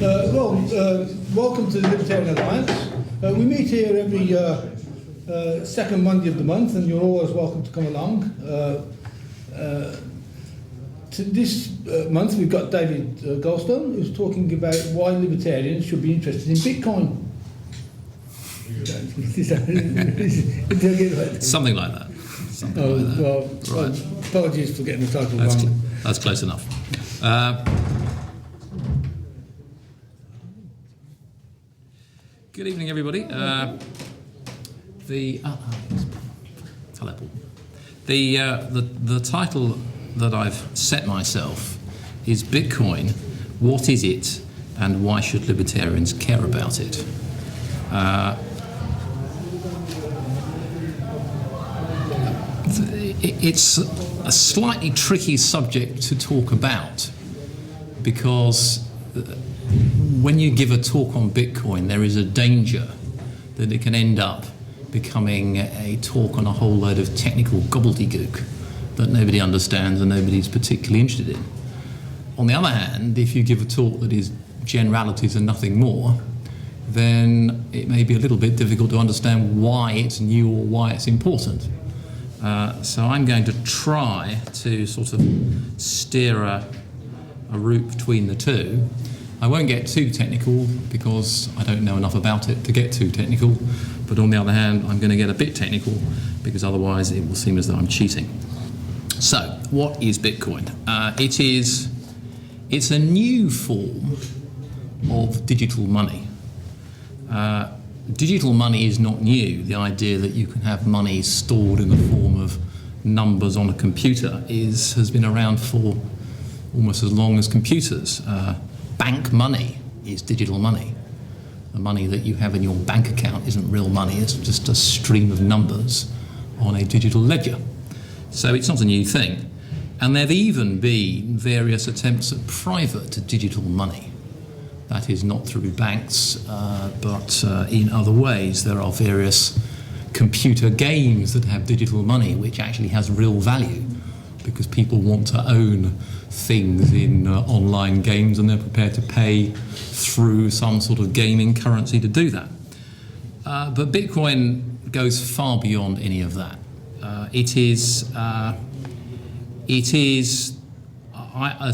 Welcome to the Libertarian Alliance. We meet here every second Monday of the month, and you're always welcome to come along. This month we've got David Goldstone, who's talking about why libertarians should be interested in Bitcoin. Something like that. Right. Apologies for getting the title wrong. That's close enough. Good evening, everybody. The title that I've set myself is Bitcoin. What is it, and why should libertarians care about it? It's a slightly tricky subject to talk about because when you give a talk on Bitcoin, there is a danger that it can end up becoming a talk on a whole load of technical gobbledygook that nobody understands and nobody's particularly interested in. On the other hand, if you give a talk that is generalities and nothing more, then it may be a little bit difficult to understand why it's new or why it's important. So I'm going to try to sort of steer a route between the two. I won't get too technical because I don't know enough about it to get too technical, but on the other hand, I'm going to get a bit technical because otherwise it will seem as though I'm cheating. So, what is Bitcoin? It's a new form of digital money. Digital money is not new. The idea that you can have money stored in the form of numbers on a computer has been around for almost as long as computers. Bank money is digital money. The money that you have in your bank account isn't real money, it's just a stream of numbers on a digital ledger. So it's not a new thing. And there have even been various attempts at private digital money. That is not through banks, but in other ways. There are various computer games that have digital money, which actually has real value because people want to own things in online games and they're prepared to pay through some sort of gaming currency to do that. But Bitcoin goes far beyond any of that. It is, as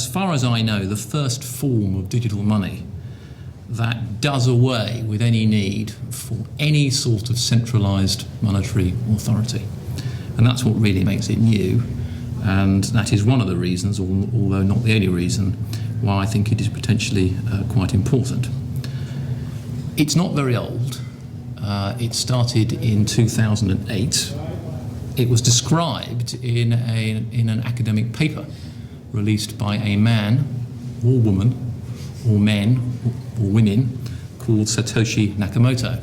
far as I know, the first form of digital money that does away with any need for any sort of centralised monetary authority. And that's what really makes it new. And that is one of the reasons, although not the only reason, why I think it is potentially quite important. It's not very old. It started in 2008. It was described in an academic paper released by a man or woman or men or women called Satoshi Nakamoto.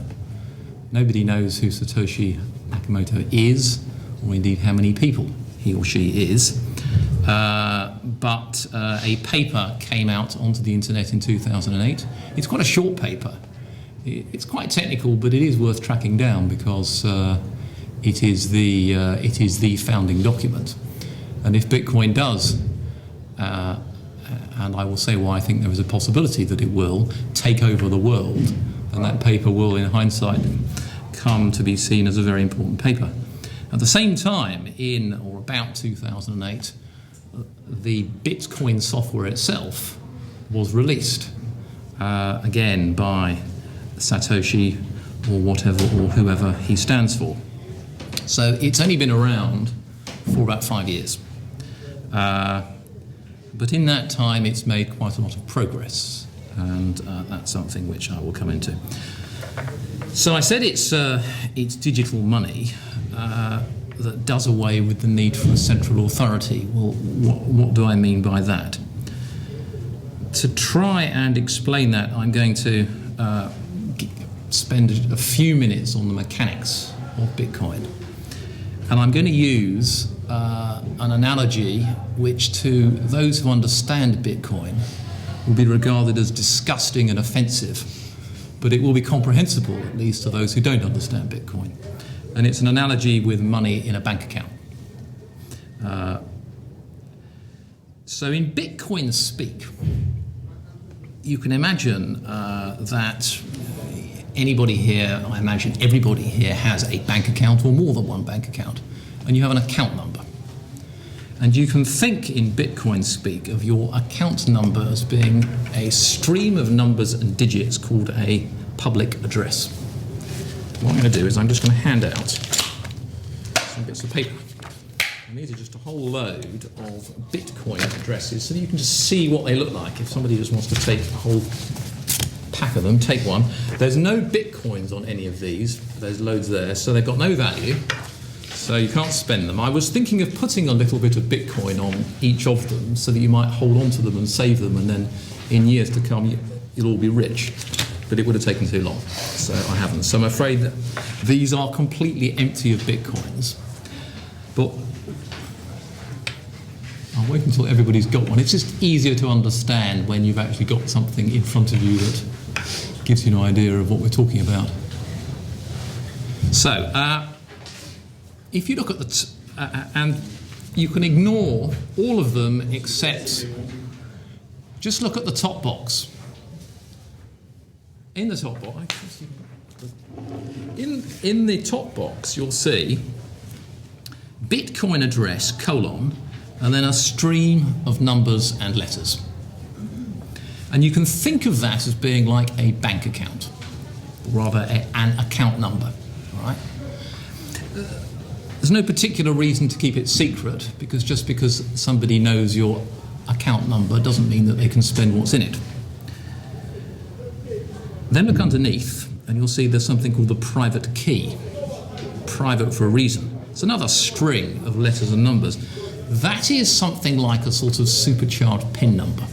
Nobody knows who Satoshi Nakamoto is, or indeed how many people he or she is, but a paper came out onto the internet in 2008. It's quite a short paper. It's quite technical, but it is worth tracking down because it is the founding document. And if Bitcoin does, and I will say why I think there is a possibility that it will take over the world, and that paper will, in hindsight, come to be seen as a very important paper. At the same time, in or about 2008, the Bitcoin software itself was released, again by Satoshi or whatever or whoever he stands for. So it's only been around for about 5 years. But in that time, it's made quite a lot of progress, and that's something which I will come into. So I said it's digital money that does away with the need for a central authority. Well, what do I mean by that? To try and explain that, I'm going to spend a few minutes on the mechanics of Bitcoin. And I'm going to use an analogy which, to those who understand Bitcoin, will be regarded as disgusting and offensive, but it will be comprehensible, at least to those who don't understand Bitcoin. And it's an analogy with money in a bank account. So in Bitcoin speak, you can imagine that anybody here, I imagine everybody here has a bank account or more than one bank account, and you have an account number. And you can think in Bitcoin speak of your account number as being a stream of numbers and digits called a public address. What I'm going to do is I'm just going to hand out some bits of paper. And these are just a whole load of Bitcoin addresses so that you can just see what they look like. If somebody just wants to take a whole pack of them, take one. There's no Bitcoins on any of these. There's loads there, so they've got no value. So you can't spend them. I was thinking of putting a little bit of Bitcoin on each of them so that you might hold on to them and save them, and then in years to come you'll all be rich. But it would have taken too long, so I haven't. So I'm afraid that these are completely empty of Bitcoins. But I'll wait until everybody's got one. It's just easier to understand when you've actually got something in front of you that gives you an idea of what we're talking about. So, if you look at and you can ignore all of them except just look at the top box. In the top box, in the top box, you'll see Bitcoin address, colon, and then a stream of numbers and letters. And you can think of that as being like a bank account, or rather an account number, all right? There's no particular reason to keep it secret, because just because somebody knows your account number doesn't mean that they can spend what's in it. Then look underneath, and you'll see there's something called the private key. Private for a reason. It's another string of letters and numbers. That is something like a sort of supercharged PIN number.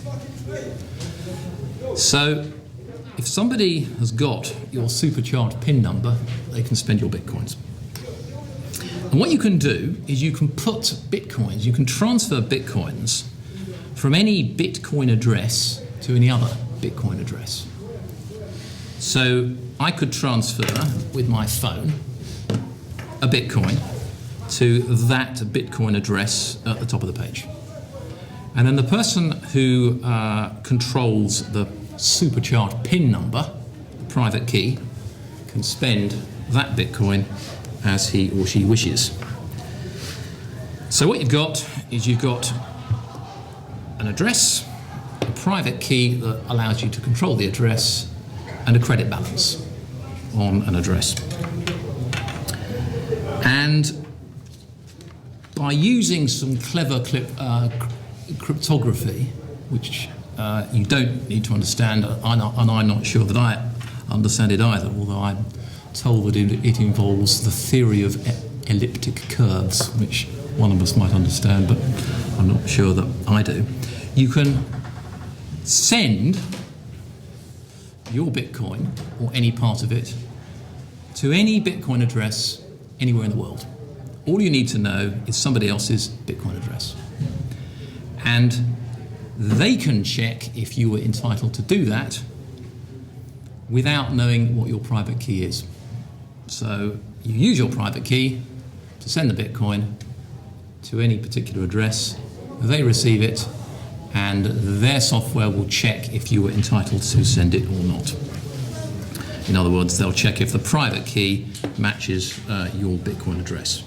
So if somebody has got your supercharged PIN number, they can spend your Bitcoins. And what you can do is you can put Bitcoins, you can transfer Bitcoins from any Bitcoin address to any other Bitcoin address. So I could transfer with my phone a Bitcoin to that Bitcoin address at the top of the page. And then the person who controls the supercharged PIN number, the private key, can spend that Bitcoin as he or she wishes. So what you've got is you've got an address, a private key that allows you to control the address, and a credit balance on an address. And by using some clever cryptography, which you don't need to understand, and I'm not sure that I understand it either, although I'm told that it involves the theory of elliptic curves, which one of us might understand, but I'm not sure that I do. You can send your Bitcoin, or any part of it, to any Bitcoin address anywhere in the world. All you need to know is somebody else's Bitcoin address. And they can check if you were entitled to do that without knowing what your private key is. So you use your private key to send the Bitcoin to any particular address, they receive it, and their software will check if you were entitled to send it or not. In other words, they'll check if the private key matches your Bitcoin address.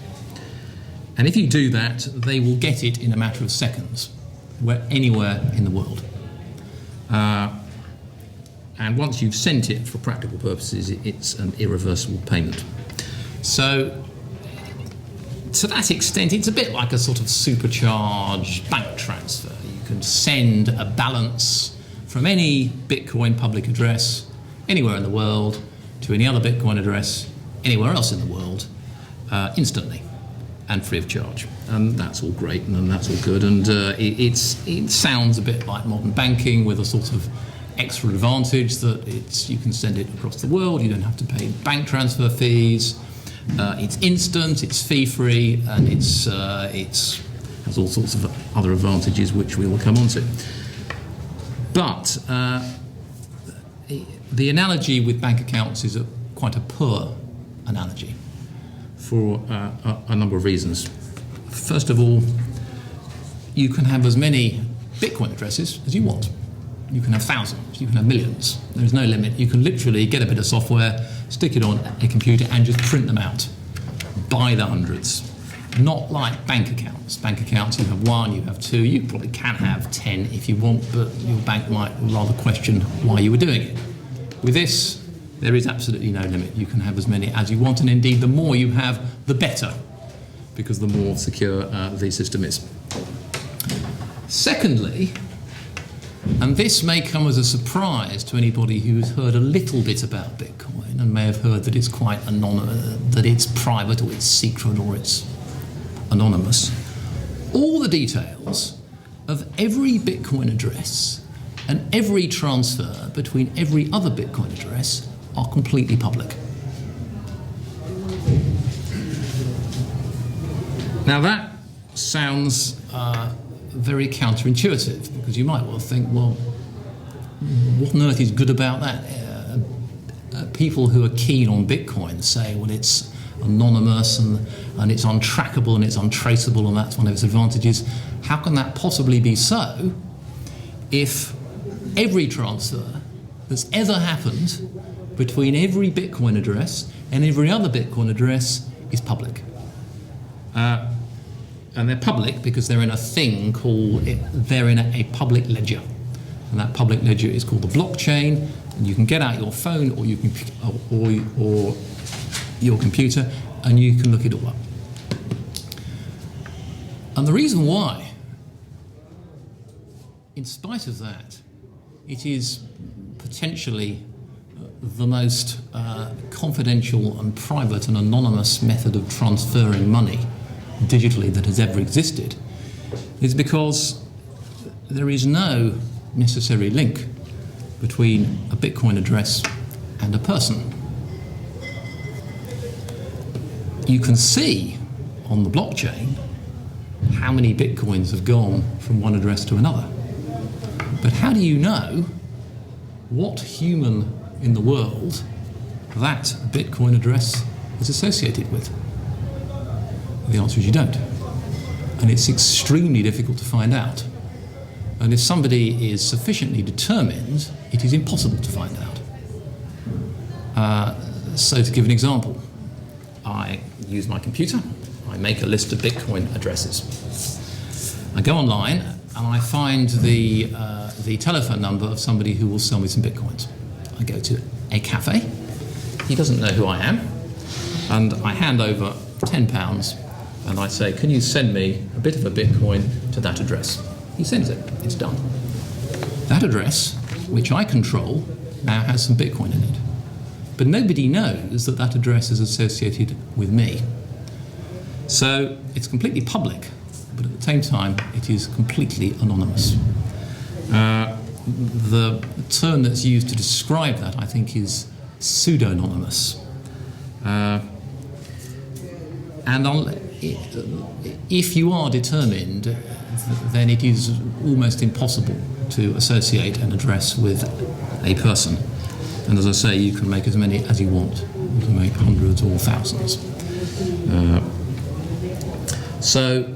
And if you do that, they will get it in a matter of seconds, anywhere in the world. And once you've sent it, for practical purposes, it's an irreversible payment. So, to that extent, it's a bit like a sort of supercharged bank transfer. You can send a balance from any Bitcoin public address anywhere in the world to any other Bitcoin address anywhere else in the world instantly and free of charge. And that's all great and that's all good. And it sounds a bit like modern banking with a sort of extra advantage that you can send it across the world, you don't have to pay bank transfer fees. It's instant, it's fee-free, and it has all sorts of other advantages which we will come on to. But the analogy with bank accounts is quite a poor analogy for a number of reasons. First of all, you can have as many Bitcoin addresses as you want. You can have thousands, you can have millions. There's no limit. You can literally get a bit of software, stick it on a computer and just print them out by the hundreds. Not like bank accounts. Bank accounts, you have one, you have two, you probably can have 10 if you want, but your bank might rather question why you were doing it. With this, there is absolutely no limit. You can have as many as you want, and indeed the more you have, the better, because the more secure the system is. Secondly, and this may come as a surprise to anybody who's heard a little bit about Bitcoin and may have heard that it's quite anonymous, that it's private or it's secret or it's anonymous. All the details of every Bitcoin address and every transfer between every other Bitcoin address are completely public. Now that sounds very counterintuitive, because you might well think, well, what on earth is good about that? People who are keen on Bitcoin say, well, it's anonymous and it's untrackable and it's untraceable and that's one of its advantages. How can that possibly be so if every transfer that's ever happened between every Bitcoin address and every other Bitcoin address is public? And they're public because they're in a thing called, they're in a public ledger. And that public ledger is called the blockchain, and you can get out your phone or your computer and you can look it all up. And the reason why, in spite of that, it is potentially the most confidential and private and anonymous method of transferring money digitally that has ever existed, is because there is no necessary link between a Bitcoin address and a person. You can see on the blockchain how many Bitcoins have gone from one address to another. But how do you know what human in the world that Bitcoin address is associated with? The answer is you don't. And it's extremely difficult to find out. And if somebody is sufficiently determined, it is impossible to find out. So to give an example, I use my computer, I make a list of Bitcoin addresses. I go online and I find the telephone number of somebody who will sell me some Bitcoins. I go to a cafe, he doesn't know who I am, and I hand over £10 and I say, can you send me a bit of a Bitcoin to that address? He sends it, it's done. That address, which I control, now has some Bitcoin in it. But nobody knows that that address is associated with me. So it's completely public, but at the same time, it is completely anonymous. The term that's used to describe that, I think, is pseudonymous. And if you are determined, then it is almost impossible to associate an address with a person. And as I say, you can make as many as you want. You can make hundreds or thousands. So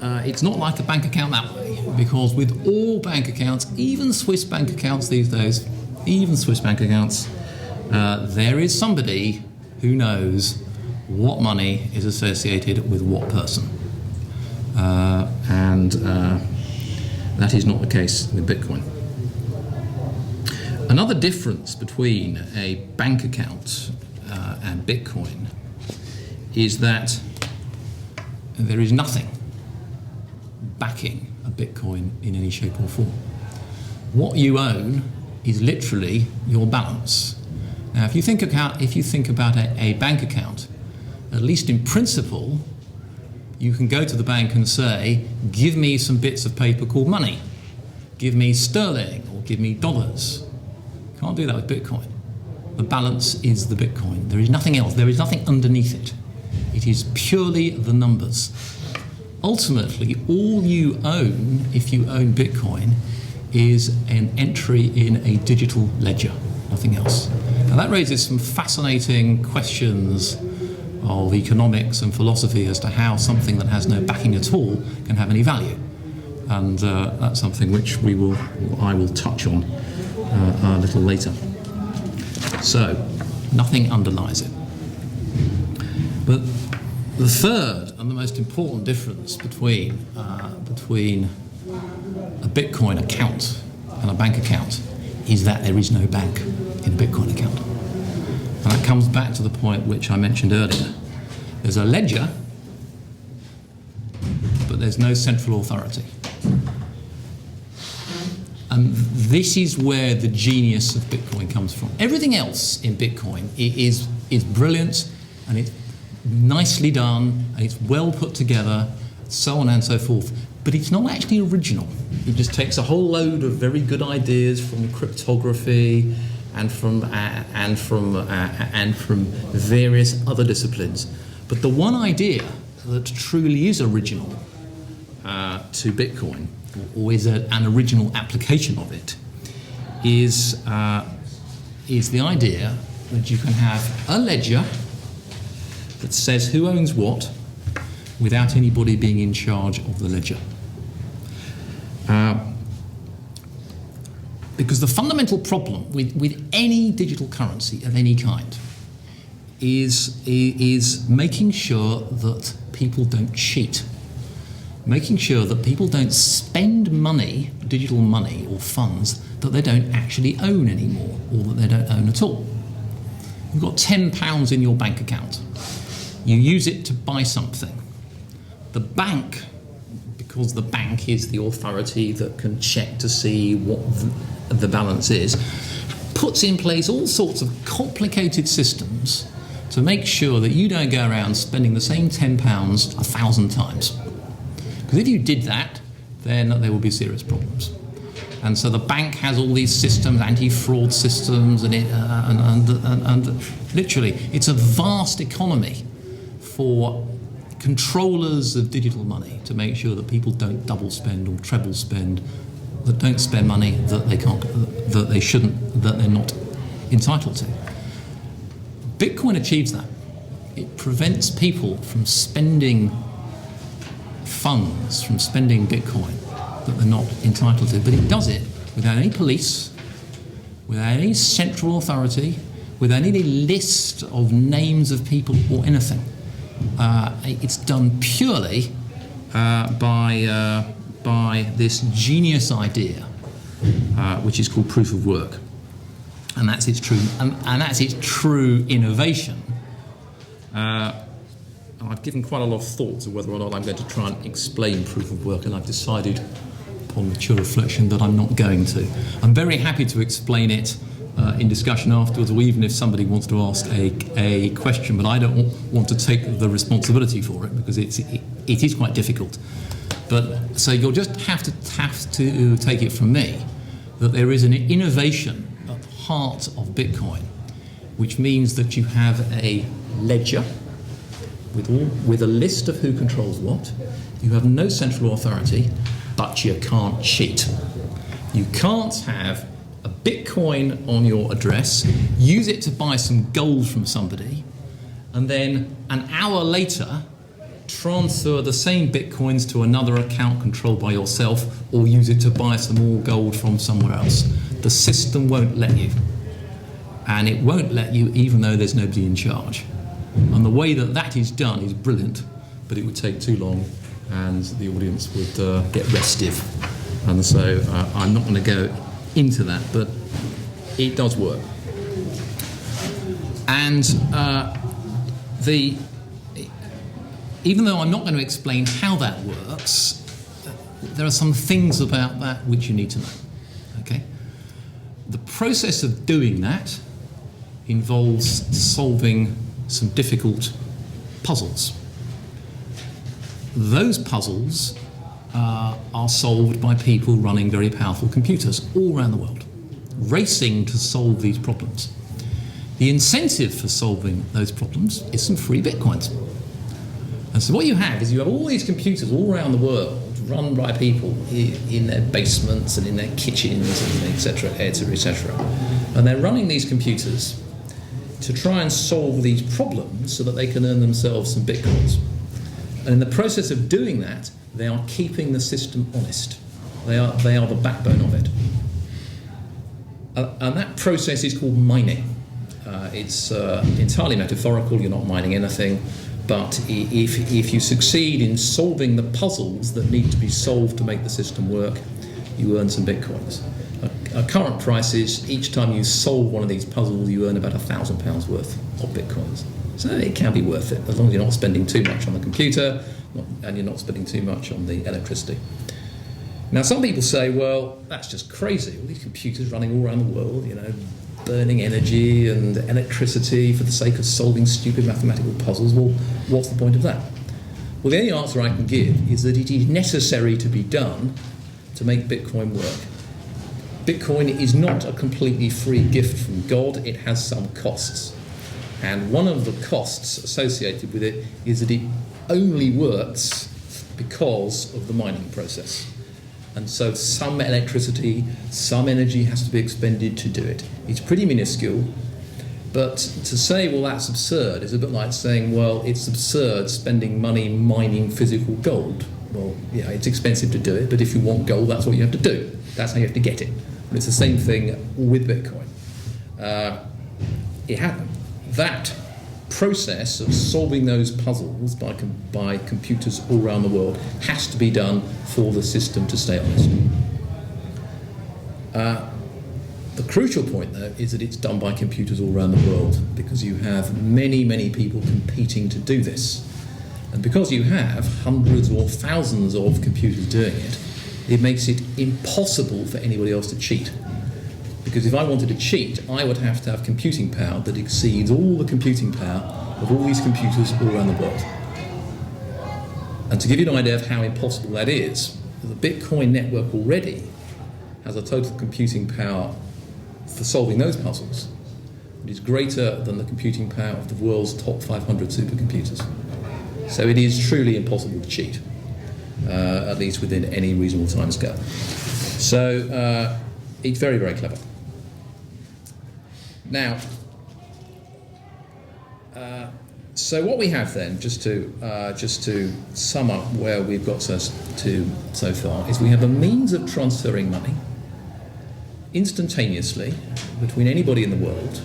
it's not like a bank account that way, because with all bank accounts, even Swiss bank accounts these days, there is somebody who knows what money is associated with what person. And that is not the case with Bitcoin. Another difference between a bank account and Bitcoin is that there is nothing backing a Bitcoin in any shape or form. What you own is literally your balance. Now, if you think about a bank account, at least in principle, you can go to the bank and say, give me some bits of paper called money. Give me sterling or give me dollars. Can't do that with Bitcoin. The balance is the Bitcoin. There is nothing else. There is nothing underneath it. It is purely the numbers. Ultimately, all you own, if you own Bitcoin, is an entry in a digital ledger, nothing else. Now that raises some fascinating questions of economics and philosophy as to how something that has no backing at all can have any value. And that's something which I will touch on a little later. So, nothing underlies it. But the third and the most important difference between a Bitcoin account and a bank account is that there is no bank in a Bitcoin account. And that comes back to the point which I mentioned earlier. There's a ledger, but there's no central authority. And this is where the genius of Bitcoin comes from. Everything else in Bitcoin is brilliant, and it's nicely done, and it's well put together, so on and so forth. But it's not actually original. It just takes a whole load of very good ideas from cryptography and from various other disciplines. But the one idea that truly is original to Bitcoin, or is an original application of it, is the idea that you can have a ledger that says who owns what without anybody being in charge of the ledger. Because the fundamental problem with any digital currency of any kind is making sure that people don't cheat. Making sure that people don't spend money, digital money or funds, that they don't actually own anymore, or that they don't own at all. You've got £10 in your bank account. You use it to buy something. The bank, because the bank is the authority that can check to see what the balance is, puts in place all sorts of complicated systems to make sure that you don't go around spending the same £10 1,000 times. Because if you did that, then there will be serious problems. And so the bank has all these systems, anti-fraud systems, and literally, it's a vast economy for controllers of digital money to make sure that people don't double spend or treble spend, that don't spend money that they can't, that they shouldn't, that they're not entitled to. Bitcoin achieves that. It prevents people from spending funds, from spending Bitcoin that they're not entitled to, but it does it without any police, without any central authority, without any list of names of people or anything. It's done purely by this genius idea, which is called proof of work, and that's its true innovation. I've given quite a lot of thought to whether or not I'm going to try and explain proof of work, and I've decided, upon mature reflection, that I'm not going to. I'm very happy to explain it in discussion afterwards, or even if somebody wants to ask a question, but I don't want to take the responsibility for it, because it is quite difficult. But so you'll just have to take it from me that there is an innovation at the heart of Bitcoin, which means that you have a ledger with a list of who controls what. You have no central authority, but you can't cheat. You can't have a Bitcoin on your address, use it to buy some gold from somebody, and then an hour later transfer the same Bitcoins to another account controlled by yourself, or use it to buy some more gold from somewhere else. The system won't let you. And it won't let you even though there's nobody in charge. And the way that is done is brilliant, but it would take too long and the audience would get restive. And so I'm not going to go into that, but it does work. And even though I'm not going to explain how that works, there are some things about that which you need to know. Okay? The process of doing that involves solving some difficult puzzles. Those puzzles are solved by people running very powerful computers all around the world, racing to solve these problems. The incentive for solving those problems is some free Bitcoins. And so what you have is you have all these computers all around the world run by people in their basements and in their kitchens and etc., etc. And they're running these computers to try and solve these problems so that they can earn themselves some Bitcoins. And in the process of doing that, They are keeping the system honest. They are the backbone of it. And that process is called mining. It's entirely metaphorical. You're not mining anything. But if you succeed in solving the puzzles that need to be solved to make the system work, you earn some bitcoins. Our current price is, each time you solve one of these puzzles, you earn about £1,000 worth of bitcoins. So it can be worth it, as long as you're not spending too much on the computer and you're not spending too much on the electricity. Now, some people say, well, that's just crazy. All these computers running all around the world, burning energy and electricity for the sake of solving stupid mathematical puzzles. Well, what's the point of that? Well, the only answer I can give is that it is necessary to be done to make Bitcoin work. Bitcoin is not a completely free gift from God. It has some costs. And one of the costs associated with it is that it only works because of the mining process. And so some electricity, some energy has to be expended to do it. It's pretty minuscule, but to say, well, that's absurd, is a bit like saying, well, it's absurd spending money mining physical gold. Well, yeah, it's expensive to do it, but if you want gold, that's what you have to do. That's how you have to get it. And it's the same thing with Bitcoin. That process of solving those puzzles by computers all around the world has to be done for the system to stay honest. The crucial point, though, is that it's done by computers all around the world, because you have many, many people competing to do this. And because you have hundreds or thousands of computers doing it, it makes it impossible for anybody else to cheat. Because if I wanted to cheat, I would have to have computing power that exceeds all the computing power of all these computers all around the world. And to give you an idea of how impossible that is, the Bitcoin network already has a total computing power for solving those puzzles that is greater than the computing power of the world's top 500 supercomputers. So it is truly impossible to cheat, at least within any reasonable timescale. So it's very, very clever. Now, so what we have then, just to sum up where we've got to so far, is we have a means of transferring money instantaneously between anybody in the world,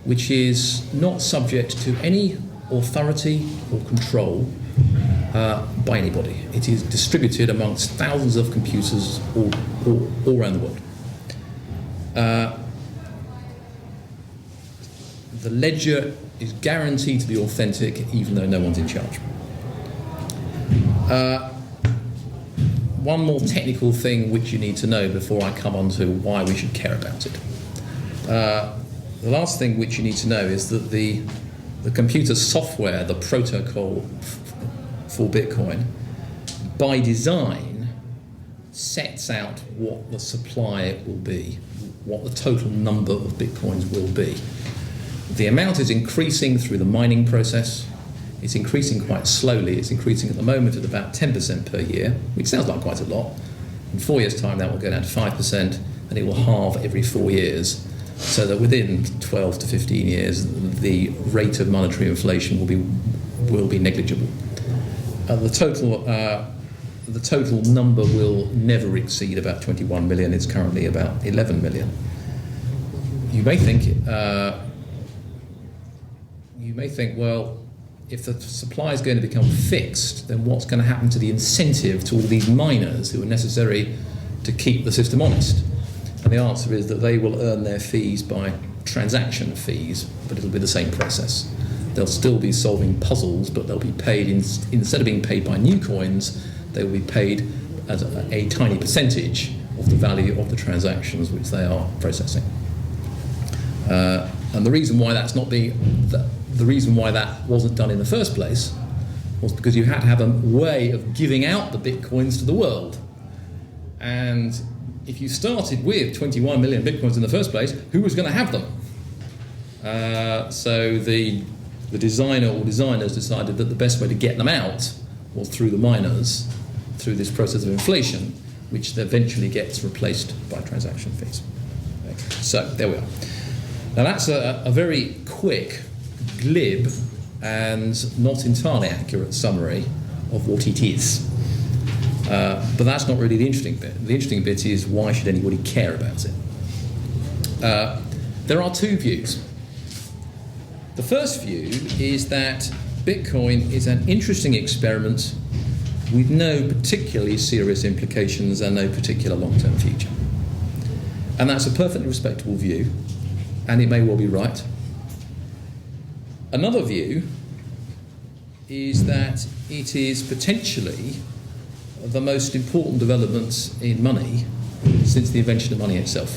which is not subject to any authority or control by anybody. It is distributed amongst thousands of computers all around the world. The ledger is guaranteed to be authentic, even though no one's in charge. One more technical thing which you need to know before I come on to why we should care about it. The last thing which you need to know is that the computer software, the protocol for Bitcoin, by design, sets out what the supply will be, what the total number of Bitcoins will be. The amount is increasing through the mining process. It's increasing quite slowly. It's increasing at the moment at about 10% per year, which sounds like quite a lot. In 4 years' time, that will go down to 5%, and it will halve every 4 years, so that within 12 to 15 years, the rate of monetary inflation will be negligible. The total number will never exceed about 21 million. It's currently about 11 million. You may think, well, if the supply is going to become fixed, then what's going to happen to the incentive to all these miners who are necessary to keep the system honest? And the answer is that they will earn their fees by transaction fees, but it'll be the same process. They'll still be solving puzzles, but they'll be paid, instead of being paid by new coins, they will be paid as a tiny percentage of the value of the transactions which they are processing. And the reason why the reason why that wasn't done in the first place was because you had to have a way of giving out the bitcoins to the world. And if you started with 21 million bitcoins in the first place, who was going to have them? So the designer or designers decided that the best way to get them out was through the miners, through this process of inflation, which eventually gets replaced by transaction fees. Okay. So there we are. Now that's a very quick, glib, and not entirely accurate summary of what it is. But that's not really the interesting bit. The interesting bit is, why should anybody care about it? There are two views. The first view is that Bitcoin is an interesting experiment with no particularly serious implications and no particular long-term future. And that's a perfectly respectable view, and it may well be right. Another view is that it is potentially the most important development in money since the invention of money itself,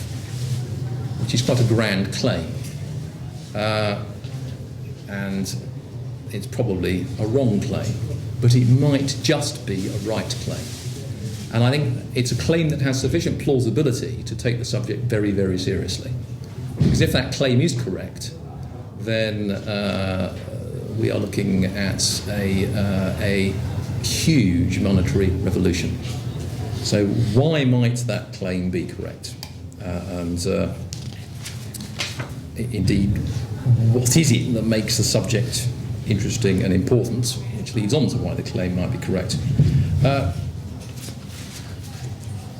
which is quite a grand claim. And it's probably a wrong claim, but it might just be a right claim. And I think it's a claim that has sufficient plausibility to take the subject very, very seriously. Because if that claim is correct, then we are looking at a huge monetary revolution. So why might that claim be correct? Indeed, what is it that makes the subject interesting and important, which leads on to why the claim might be correct.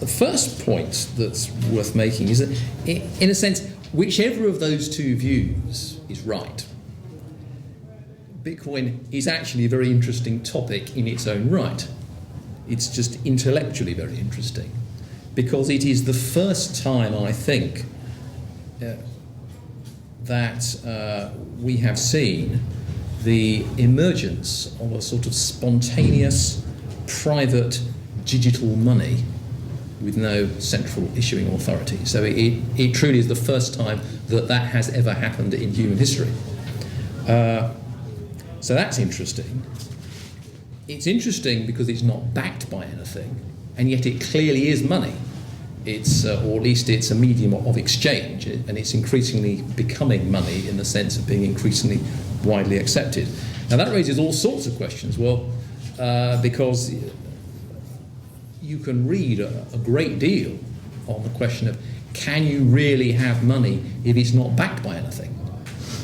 The first point that's worth making is that, in a sense, whichever of those two views is right, Bitcoin is actually a very interesting topic in its own right. It's just intellectually very interesting, because it is the first time, I think, that we have seen the emergence of a sort of spontaneous, private, digital money with no central issuing authority. So it truly is the first time that that has ever happened in human history. So that's interesting. It's interesting because it's not backed by anything, and yet it clearly is money. It's, or at least it's a medium of exchange, and it's increasingly becoming money in the sense of being increasingly widely accepted. Now that raises all sorts of questions. Well, because you can read a great deal on the question of, can you really have money if it's not backed by anything?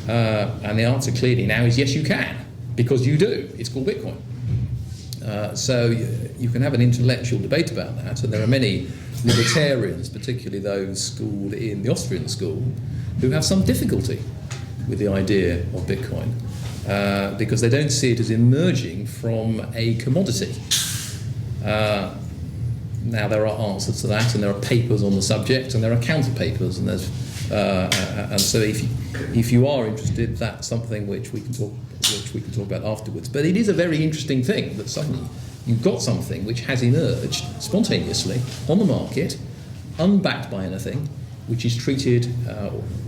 And the answer clearly now is yes, you can, because you do. It's called Bitcoin. So you can have an intellectual debate about that, and there are many libertarians, particularly those schooled in the Austrian school, who have some difficulty with the idea of Bitcoin because they don't see it as emerging from a commodity. Now there are answers to that, and there are papers on the subject, and there are counter papers, and there's and so if you are interested, that's something which we can talk about afterwards. But it is a very interesting thing that suddenly you've got something which has emerged spontaneously on the market, unbacked by anything, which is treated,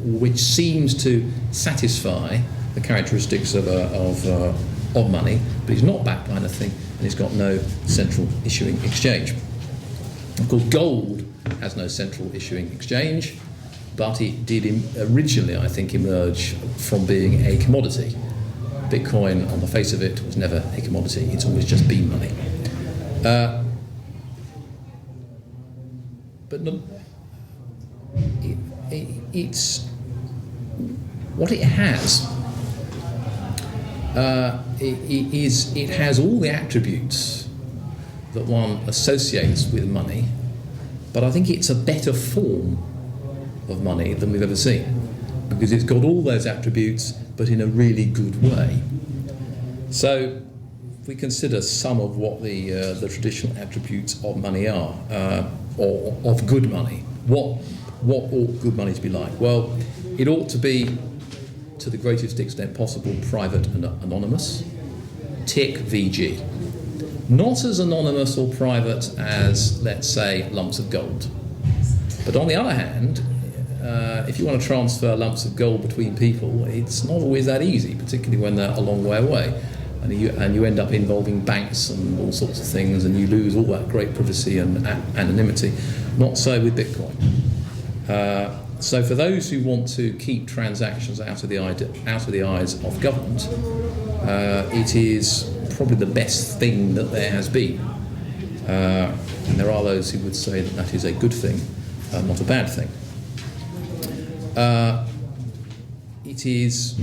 which seems to satisfy the characteristics of money, but it's not backed by anything, and it's got no central issuing exchange. Of course, gold has no central issuing exchange, but it did originally, I think, emerge from being a commodity. Bitcoin, on the face of it, was never a commodity. It's always just been money. But no, it's what it has. It has all the attributes that one associates with money, but I think it's a better form of money than we've ever seen, because it's got all those attributes, but in a really good way. So if we consider some of what the traditional attributes of money are, or of good money, what ought good money to be like? Well, it ought to be, to the greatest extent possible, private and anonymous. Tick VG. Not as anonymous or private as, let's say, lumps of gold. But on the other hand, if you want to transfer lumps of gold between people, it's not always that easy, particularly when they're a long way away. And you end up involving banks and all sorts of things, and you lose all that great privacy and anonymity. Not so with Bitcoin. So for those who want to keep transactions out of the eyes of government, it is probably the best thing that there has been. And there are those who would say that that is a good thing, not a bad thing. It is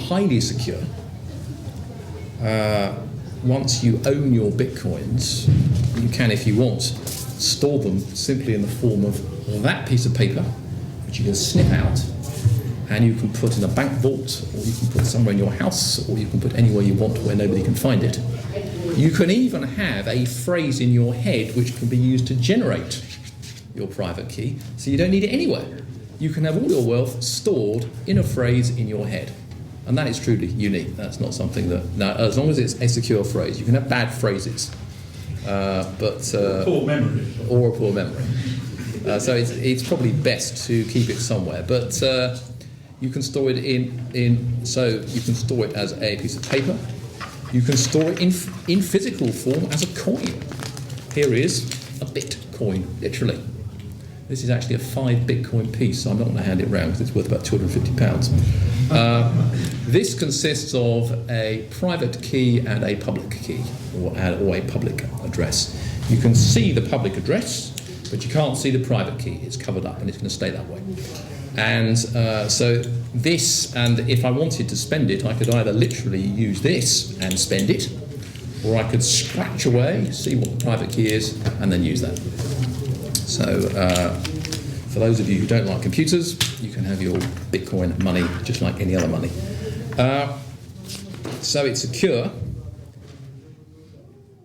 highly secure. once you own your bitcoins, you can, if you want, store them simply in the form of that piece of paper, which you can snip out, and you can put in a bank vault, or you can put somewhere in your house, or you can put anywhere you want where nobody can find it. You can even have a phrase in your head which can be used to generate your private key, so you don't need it anywhere. You can have all your wealth stored in a phrase in your head. And that is truly unique. That's not something that... Now, as long as it's a secure phrase, you can have bad phrases, poor memory. Or a poor memory. So it's probably best to keep it somewhere. But you can store it so you can store it as a piece of paper. You can store it in physical form as a coin. Here is a Bitcoin, literally. This is actually a 5 Bitcoin piece, so I'm not going to hand it round because it's worth about £250. This consists of a private key and a public key, or a public address. You can see the public address, but you can't see the private key. It's covered up, and it's going to stay that way. And so this, and if I wanted to spend it, I could either literally use this and spend it, or I could scratch away, see what the private key is, and then use that. So for those of you who don't like computers, you can have your Bitcoin money just like any other money. So it's secure.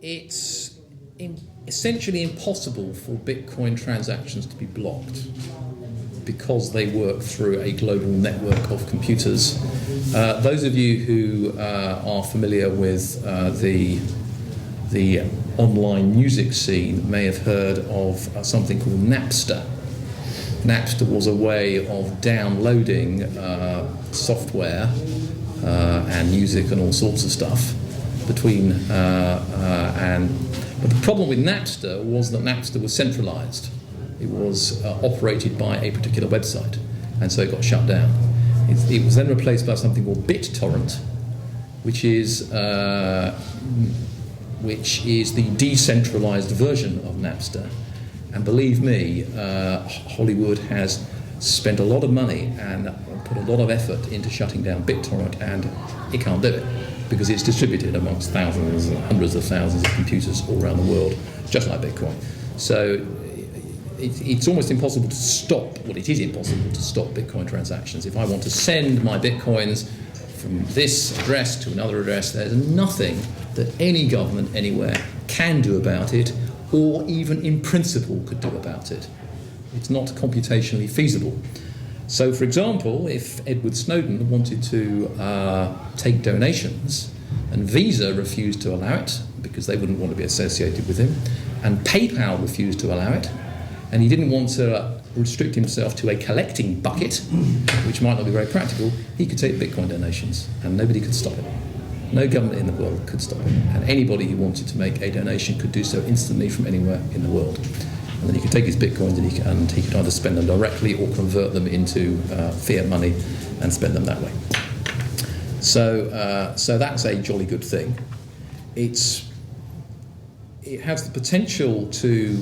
It's essentially impossible for Bitcoin transactions to be blocked because they work through a global network of computers. Those of you who are familiar with the online music scene may have heard of something called Napster. Napster was a way of downloading software and music and all sorts of stuff but the problem with Napster was that Napster was centralized. It was operated by a particular website, and so it got shut down. It was then replaced by something called BitTorrent, which is the decentralized version of Napster. And believe me, Hollywood has spent a lot of money and put a lot of effort into shutting down BitTorrent, and it can't do it because it's distributed amongst thousands, hundreds of thousands of computers all around the world, just like Bitcoin. So it's almost impossible to stop, well, it is impossible to stop Bitcoin transactions. If I want to send my Bitcoins from this address to another address, there's nothing that any government anywhere can do about it, or even in principle could do about it. It's not computationally feasible. So, for example, if Edward Snowden wanted to take donations, and Visa refused to allow it because they wouldn't want to be associated with him, and PayPal refused to allow it, and he didn't want to restrict himself to a collecting bucket, which might not be very practical, he could take Bitcoin donations, and nobody could stop it. No government in the world could stop it. And anybody who wanted to make a donation could do so instantly from anywhere in the world. And then he could take his Bitcoins and he could either spend them directly or convert them into fiat money and spend them that way. So that's a jolly good thing. It has the potential to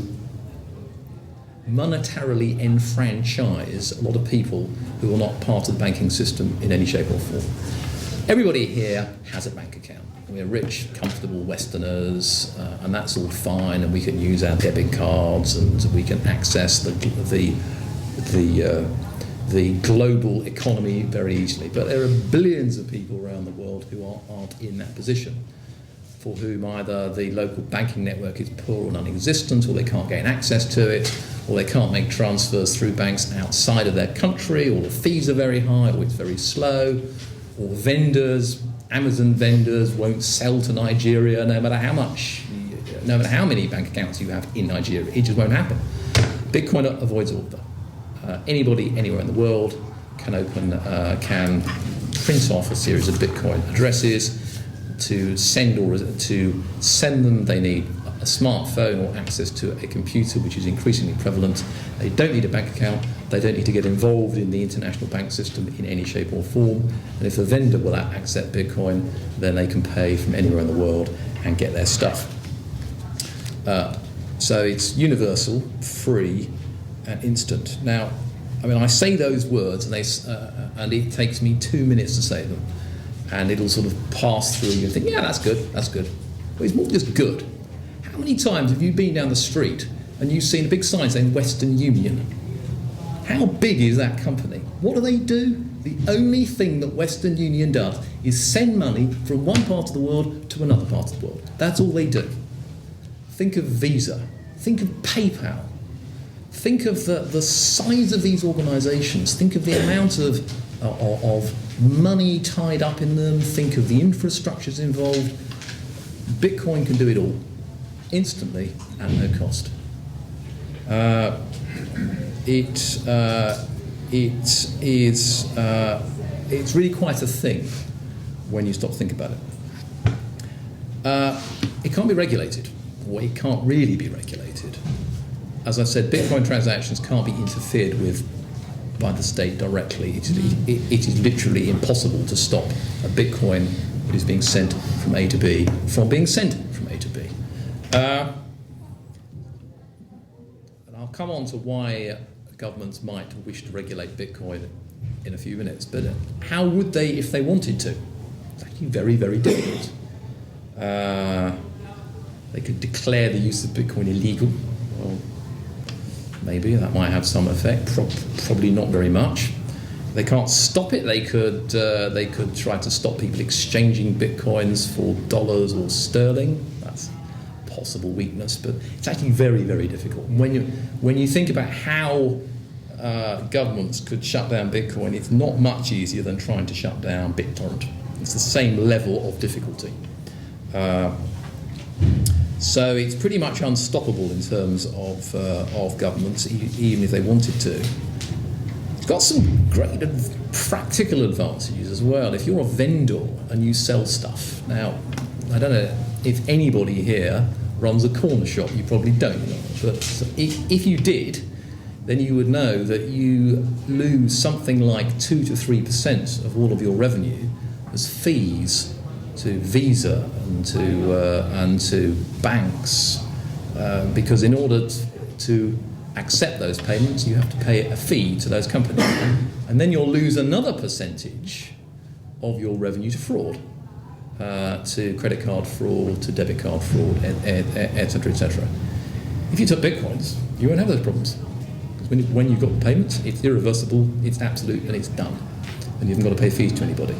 monetarily enfranchise a lot of people who are not part of the banking system in any shape or form. Everybody here has a bank account. We're rich, comfortable Westerners, and that's all fine, and we can use our debit cards, and we can access the global economy very easily. But there are billions of people around the world who aren't in that position, for whom either the local banking network is poor or non-existent, or they can't gain access to it, or they can't make transfers through banks outside of their country, or the fees are very high, or it's very slow, or Amazon vendors won't sell to Nigeria no matter how many bank accounts you have in Nigeria. It just won't happen. Bitcoin avoids all of that. Anybody anywhere in the world can print off a series of Bitcoin addresses. To send them, they need a smartphone or access to a computer, which is increasingly prevalent. They don't need a bank account. They don't need to get involved in the international bank system in any shape or form. And if a vendor will accept Bitcoin, then they can pay from anywhere in the world and get their stuff. So it's universal, free, and instant. Now, I mean, I say those words, and it takes me 2 minutes to say them. And it'll sort of pass through you and think, yeah, that's good. But it's more just good. How many times have you been down the street and you've seen a big sign saying Western Union? How big is that company? What do? The only thing that Western Union does is send money from one part of the world to another part of the world. That's all they do. Think of Visa. Think of PayPal. Think of the size of these organisations. Think of the amount of money tied up in them. Think of the infrastructures involved. Bitcoin can do it all, instantly, at no cost. It's really quite a thing when you stop to think about it. It can't be regulated, or it can't really be regulated. As I said, Bitcoin transactions can't be interfered with by the state directly. It is literally impossible to stop a Bitcoin that is being sent from A to B from being sent from A to B. And I'll come on to why governments might wish to regulate Bitcoin in a few minutes, but how would they if they wanted to? It's actually very, very difficult. They could declare the use of Bitcoin illegal. Well, maybe that might have some effect. Probably not very much. They can't stop it. They could try to stop people exchanging Bitcoins for dollars or sterling. That's a possible weakness, but it's actually very, very difficult. When you think about how governments could shut down Bitcoin, it's not much easier than trying to shut down BitTorrent. It's the same level of difficulty. So it's pretty much unstoppable in terms of governments, even if they wanted to. It's got some great practical advantages as well. If you're a vendor and you sell stuff, now, I don't know if anybody here runs a corner shop, you probably don't, but if you did, then you would know that you lose something like 2 to 3% of all of your revenue as fees to Visa and to banks, because in order to accept those payments, you have to pay a fee to those companies, and then you'll lose another percentage of your revenue to fraud, to credit card fraud, to debit card fraud, etc., etc. If you took Bitcoins, you won't have those problems. When you've got the payments, it's irreversible, it's absolute, and it's done. And you haven't got to pay fees to anybody.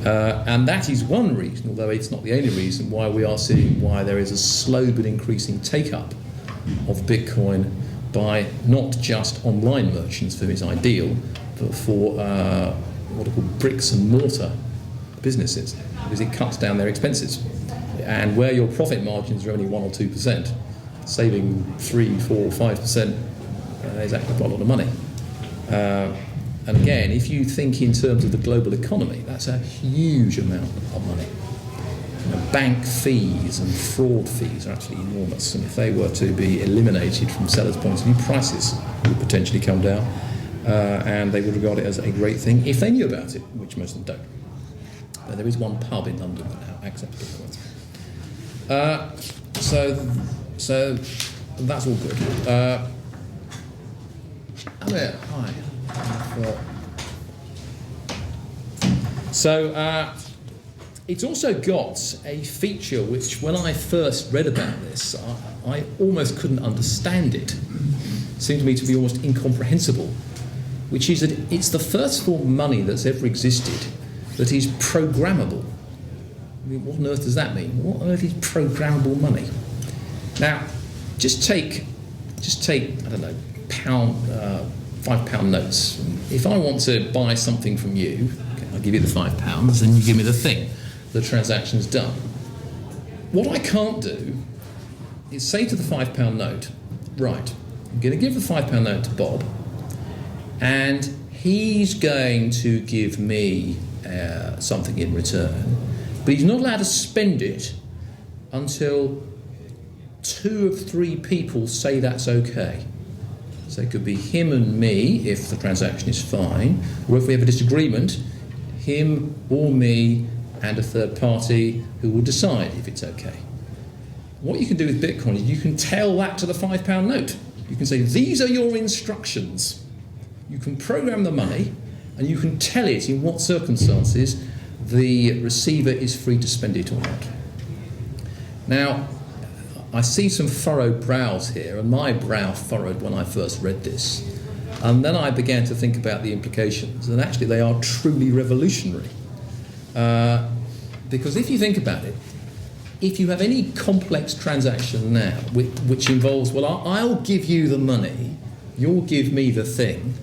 And that is one reason, although it's not the only reason, why we are seeing why there is a slow but increasing take-up of Bitcoin by not just online merchants, for whom it's ideal, but for what are called bricks and mortar businesses, because it cuts down their expenses. And where your profit margins are only 1 or 2%, saving 3, 4, 5%, is actually quite a lot of money. And again, if you think in terms of the global economy, that's a huge amount of money. Bank fees and fraud fees are actually enormous, and if they were to be eliminated from sellers' points of view, prices would potentially come down, and they would regard it as a great thing if they knew about it, which most of them don't. But there is one pub in London that now accepts Bitcoins. So that's all good. Hi. So it's also got a feature which, when I first read about this, I almost couldn't understand it. It seemed to me to be almost incomprehensible, which is that it's the first form of money that's ever existed that is programmable. I mean, what on earth does that mean? What on earth is programmable money? Now, just take I don't know, £5 notes. If I want to buy something from you, okay, I'll give you the £5, and you give me the thing. The transaction's done. What I can't do is say to the £5 note, right, I'm going to give the £5 note to Bob, and he's going to give me something in return, but he's not allowed to spend it until 2 of 3 people say that's okay. So it could be him and me if the transaction is fine, or if we have a disagreement, him or me and a third party who will decide if it's okay. What you can do with Bitcoin is you can tell that to the £5 note. You can say, these are your instructions. You can program the money, and you can tell it in what circumstances the receiver is free to spend it or not. Now, I see some furrowed brows here, and my brow furrowed when I first read this. And then I began to think about the implications, and actually they are truly revolutionary. Because if you think about it, if you have any complex transaction now which involves, well, I'll give you the money, you'll give me the thing,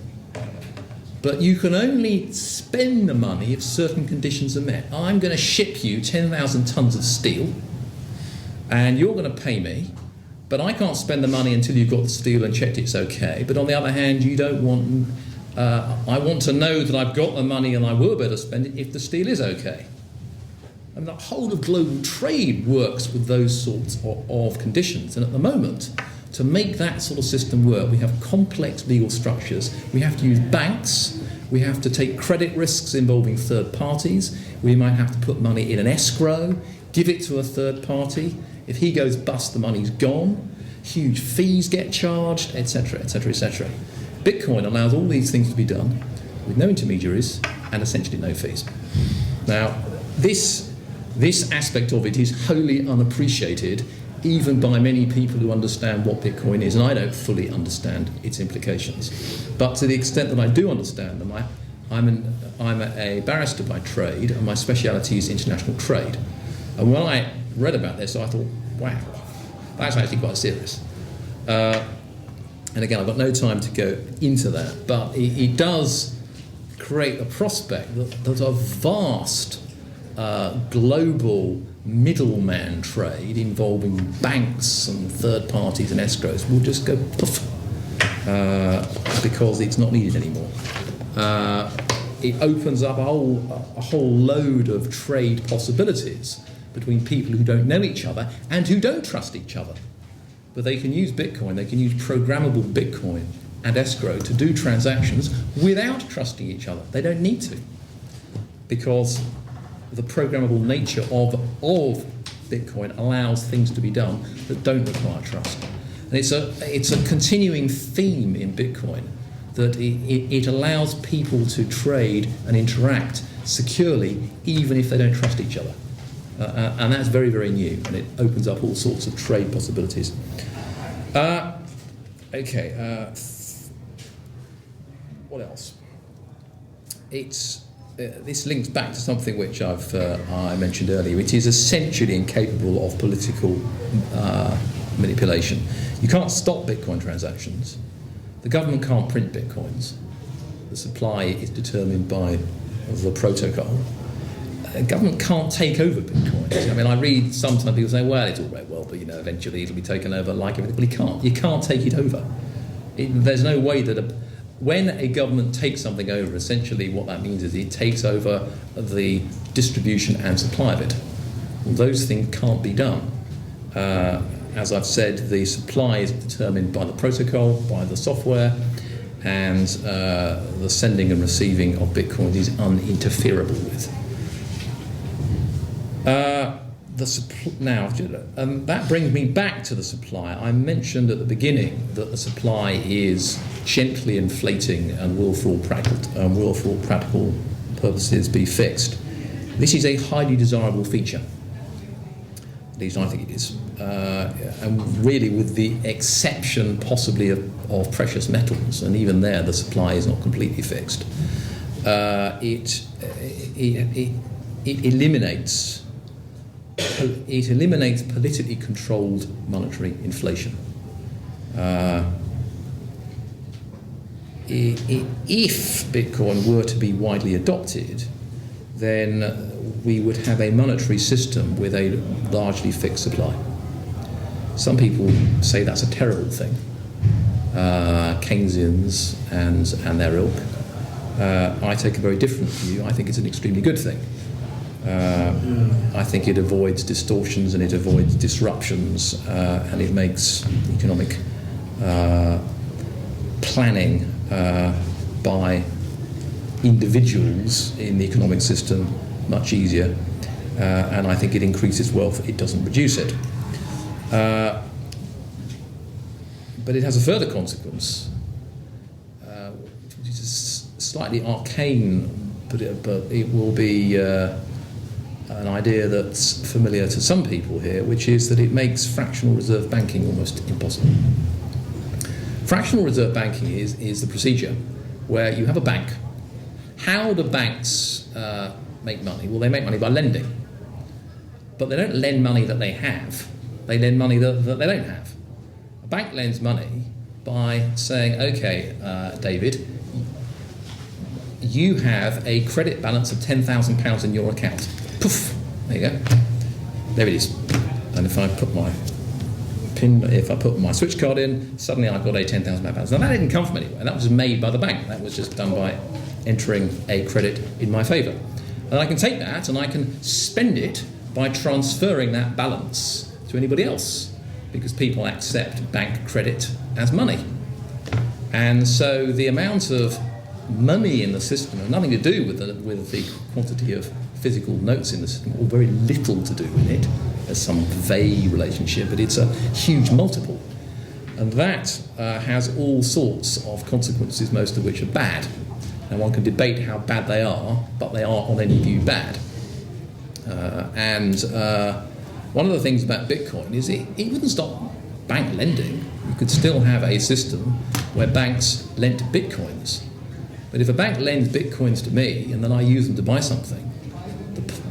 but you can only spend the money if certain conditions are met. I'm going to ship you 10,000 tons of steel, and you're going to pay me, but I can't spend the money until you've got the steel and checked it's okay. But on the other hand, you don't want... I want to know that I've got the money and I will be able to spend it if the steel is okay. And the whole of global trade works with those sorts of conditions. And at the moment, to make that sort of system work, we have complex legal structures. We have to use banks. We have to take credit risks involving third parties. We might have to put money in an escrow, give it to a third party. If he goes bust, the money's gone. Huge fees get charged, etc., etc., etc. Bitcoin allows all these things to be done with no intermediaries and essentially no fees. Now, this aspect of it is wholly unappreciated even by many people who understand what Bitcoin is, and I don't fully understand its implications. But to the extent that I do understand them, I'm a barrister by trade, and my speciality is international trade. And when I read about this, I thought, wow, that's actually quite serious. And again, I've got no time to go into that, but it does create a prospect that a vast global middleman trade involving banks and third parties and escrows will just go poof because it's not needed anymore. It opens up a whole load of trade possibilities between people who don't know each other and who don't trust each other. But they can use Bitcoin, they can use programmable Bitcoin and escrow to do transactions without trusting each other. They don't need to, because the programmable nature of Bitcoin allows things to be done that don't require trust. And it's a continuing theme in Bitcoin that it allows people to trade and interact securely even if they don't trust each other. And that's very, very new, and it opens up all sorts of trade possibilities. What else? This links back to something which I mentioned earlier. It is essentially incapable of political manipulation. You can't stop Bitcoin transactions. The government can't print Bitcoins. The supply is determined by the protocol. Government can't take over Bitcoin. I mean, I read sometimes people say, well, it's all very well, but eventually it'll be taken over like everything. But you can't. You can't take it over. There's no way that when a government takes something over, essentially what that means is it takes over the distribution and supply of it. Well, those things can't be done. As I've said, the supply is determined by the protocol, by the software, and the sending and receiving of Bitcoin is uninterferable with. That brings me back to the supply. I mentioned at the beginning that the supply is gently inflating and will for all practical purposes be fixed. This is a highly desirable feature. At least I think it is. And really with the exception possibly of precious metals, and even there the supply is not completely fixed. It eliminates politically controlled monetary inflation. If Bitcoin were to be widely adopted, then we would have a monetary system with a largely fixed supply. Some people say that's a terrible thing, Keynesians and their ilk. I take a very different view. I think it's an extremely good thing. I think it avoids distortions and it avoids disruptions, and it makes economic planning by individuals in the economic system much easier, and I think it increases wealth, it doesn't reduce it. But it has a further consequence, which is slightly arcane, but it will be an idea that's familiar to some people here, which is that it makes fractional reserve banking almost impossible. Fractional reserve banking is the procedure where you have a bank. How do banks make money? Well, they make money by lending. But they don't lend money that they have. They lend money that they don't have. A bank lends money by saying, okay, David, you have a credit balance of £10,000 in your account. Poof, there you go. There it is. And if I put my switch card in, suddenly I've got a £10,000 balance. Now that didn't come from anywhere. That was made by the bank. That was just done by entering a credit in my favour. And I can take that and I can spend it by transferring that balance to anybody else, because people accept bank credit as money. And so the amount of money in the system has nothing to do with the quantity of physical notes in the system, or very little to do with it. There's some vague relationship, but it's a huge multiple. And that has all sorts of consequences, most of which are bad. And one can debate how bad they are, but they are on any view bad. And one of the things about Bitcoin is it wouldn't stop bank lending. You could still have a system where banks lent Bitcoins. But if a bank lends Bitcoins to me and then I use them to buy something,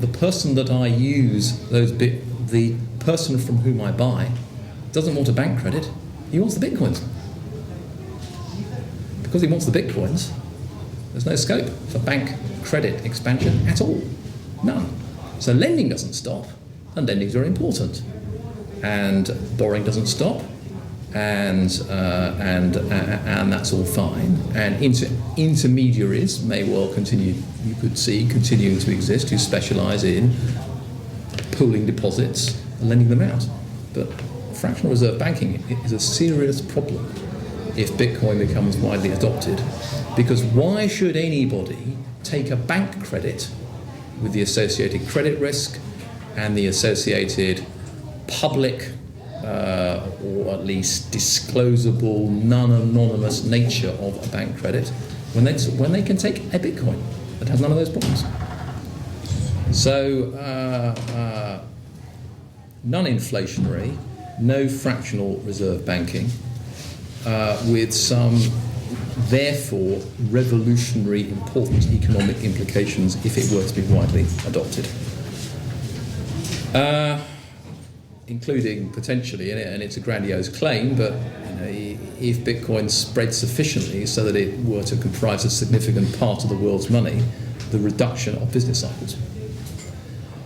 the person that I use the person from whom I buy doesn't want a bank credit, he wants the Bitcoins. Because he wants the Bitcoins, there's no scope for bank credit expansion at all. None. So lending doesn't stop, and lending is very important. And borrowing doesn't stop, and that's all fine. And intermediaries may well continue, you could see, continuing to exist, who specialise in pooling deposits and lending them out. But fractional reserve banking is a serious problem if Bitcoin becomes widely adopted, because why should anybody take a bank credit with the associated credit risk and the associated public or at least disclosable, non-anonymous nature of a bank credit when they can take a Bitcoin that has none of those problems? So non-inflationary, no fractional reserve banking, with some therefore revolutionary important economic implications if it were to be widely adopted. Including potentially, and it's a grandiose claim, but if Bitcoin spread sufficiently so that it were to comprise a significant part of the world's money, the reduction of business cycles.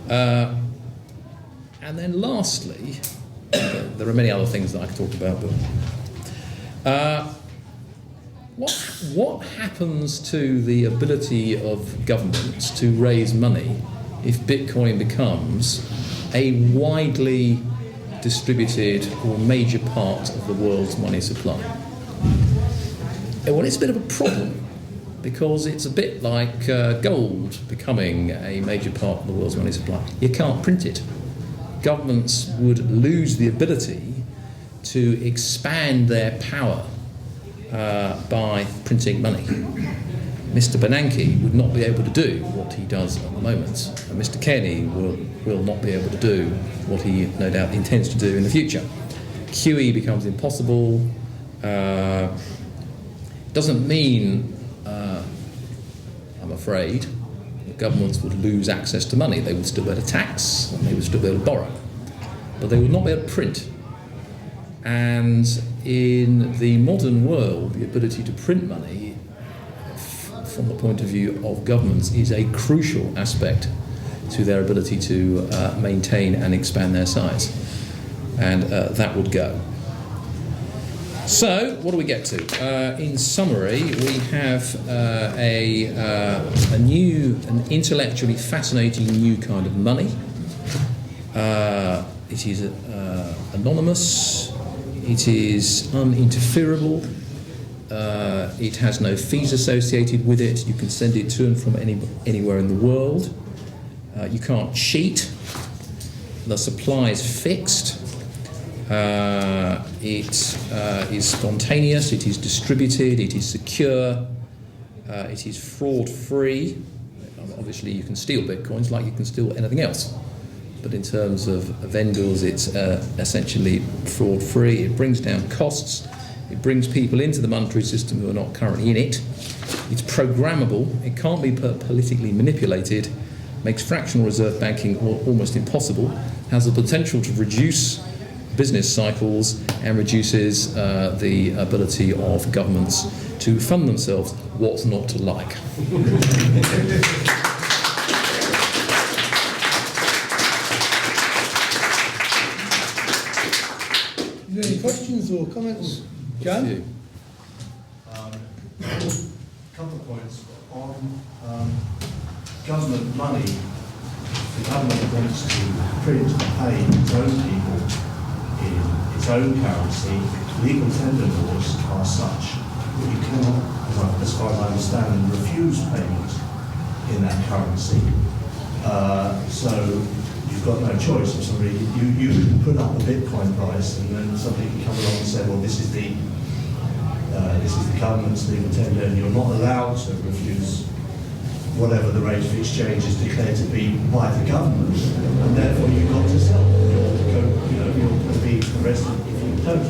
And then lastly, there are many other things that I could talk about, but what happens to the ability of governments to raise money if Bitcoin becomes a widely distributed or major part of the world's money supply? Well, it's a bit of a problem, because it's a bit like gold becoming a major part of the world's money supply. You can't print it. Governments would lose the ability to expand their power by printing money. Mr. Bernanke would not be able to do what he does at the moment, and Mr. Kenny will not be able to do what he no doubt intends to do in the future. QE becomes impossible. Doesn't mean, I'm afraid, that governments would lose access to money. They would still be able to tax, and they would still be able to borrow, but they would not be able to print. And in the modern world, the ability to print money, from the point of view of governments, is a crucial aspect to their ability to maintain and expand their size. And that would go. So, what do we get to? In summary, we have an intellectually fascinating new kind of money. It is anonymous. It is uninterferable. It has no fees associated with it. You can send it to and from anywhere in the world. You can't cheat. The supply is fixed. It is spontaneous. It is distributed. It is secure. It is fraud-free. obviously you can steal bitcoins like you can steal anything else. But in terms of vendors, it's essentially fraud-free. It brings down costs. It brings people into the monetary system who are not currently in it. It's programmable. It can't be politically manipulated. Makes fractional reserve banking almost impossible. Has the potential to reduce business cycles and reduces the ability of governments to fund themselves. What's not to like? Any questions or comments? Jan? A couple of points on government money. The government wants to print and pay its own people in its own currency. Legal tender laws are such that you cannot, as far as I understand, refuse payment in that currency. So you've got no choice. If somebody, you can put up a Bitcoin price, and then somebody can come along and say, well, this is the government's legal tender, and you're not allowed to refuse whatever the rate of exchange is declared to be by the government, and therefore you've got to sell. You're going to be arrested if you don't.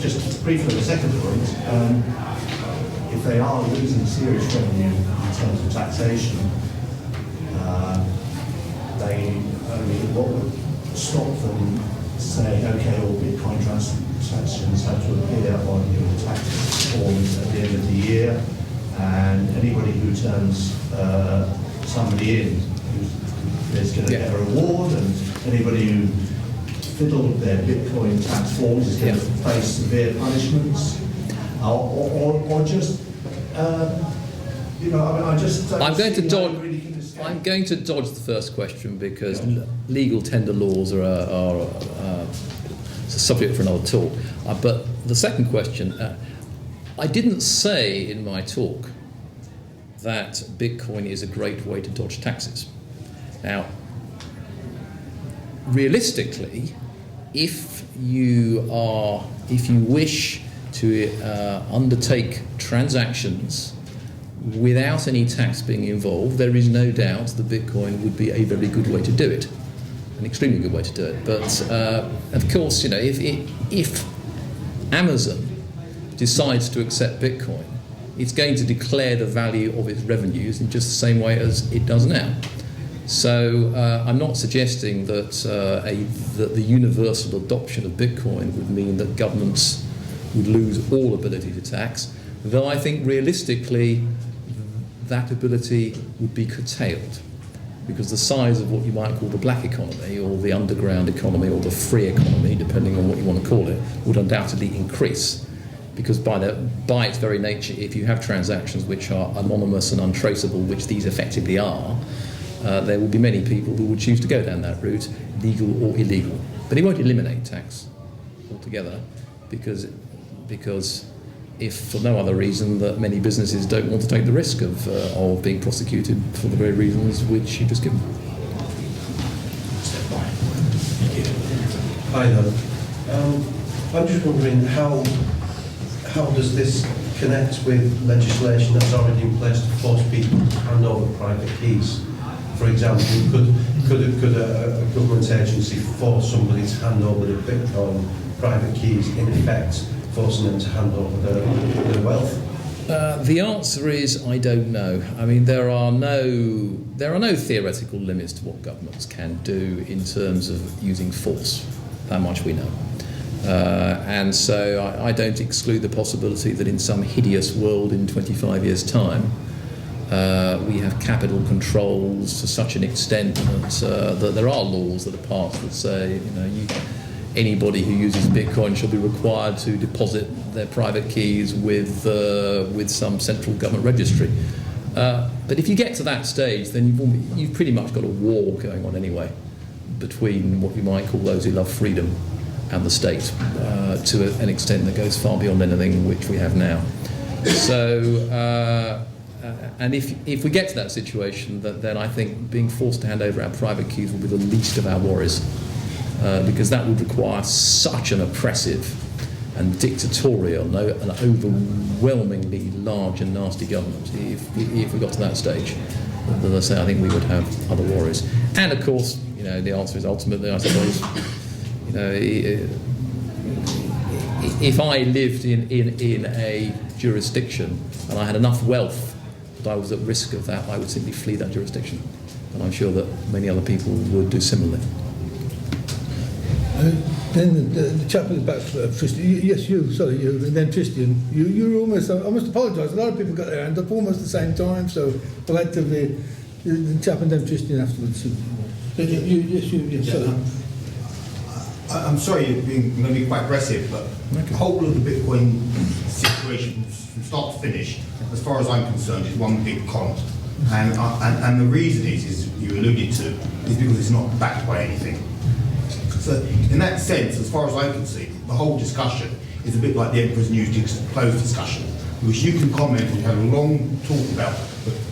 Just briefly, the second point, if they are losing serious revenue in terms of taxation, what would stop them saying, okay, all Bitcoin transactions have to appear on your tax forms at the end of the year, and anybody who turns somebody in is going to get a reward, and anybody who fiddled their Bitcoin tax forms is going to face severe punishments, or just, I just don't I'm going to see dodge. how you really can escape. I'm going to dodge the first question because legal tender laws are a subject for another talk. But the second question, I didn't say in my talk that Bitcoin is a great way to dodge taxes. Now, realistically, if you wish to undertake transactions without any tax being involved, there is no doubt that Bitcoin would be a very good way to do it, an extremely good way to do it. But of course, if Amazon decides to accept Bitcoin, it's going to declare the value of its revenues in just the same way as it does now. So I'm not suggesting that that the universal adoption of Bitcoin would mean that governments would lose all ability to tax, though I think realistically that ability would be curtailed, because the size of what you might call the black economy or the underground economy or the free economy, depending on what you want to call it, would undoubtedly increase. Because by its very nature, if you have transactions which are anonymous and untraceable, which these effectively are, there will be many people who would choose to go down that route, legal or illegal. But it won't eliminate tax altogether, because if for no other reason that many businesses don't want to take the risk of being prosecuted for the very reasons which you just given. Hi there. I'm just wondering how does this connect with legislation that's already in place to force people to hand over private keys? For example, could a government agency force somebody to hand over the Bitcoin private keys, in effect forcing them to hand over their wealth? The answer is I don't know. I mean, there are no theoretical limits to what governments can do in terms of using force. That much we know. And so I don't exclude the possibility that in some hideous world in 25 years' time, we have capital controls to such an extent that there are laws that are passed that say, anybody who uses Bitcoin shall be required to deposit their private keys with some central government registry. But if you get to that stage, then you've pretty much got a war going on anyway between what you might call those who love freedom and the state, to an extent that goes far beyond anything which we have now. So, and if we get to that situation, then I think being forced to hand over our private keys will be the least of our worries, because that would require such an oppressive and dictatorial, an overwhelmingly large and nasty government. If we got to that stage, as I say, I think we would have other worries. And of course, the answer is ultimately, I suppose, if I lived in a jurisdiction and I had enough wealth that I was at risk of that, I would simply flee that jurisdiction. And I'm sure that many other people would do similarly. Then the chap in the back, Tristan, yes, you, and then Tristan, you almost, I must apologise, a lot of people got their hand up almost at the same time, so collectively, the chap and then Tristan afterwards. I'm sorry, you're going to be quite aggressive, but the whole of the Bitcoin situation, from start to finish, as far as I'm concerned, is one big con. And the reason is you alluded to, is because it's not backed by anything. So in that sense, as far as I can see, the whole discussion is a bit like the Emperor's New Clothes discussion, which you can comment and have a long talk about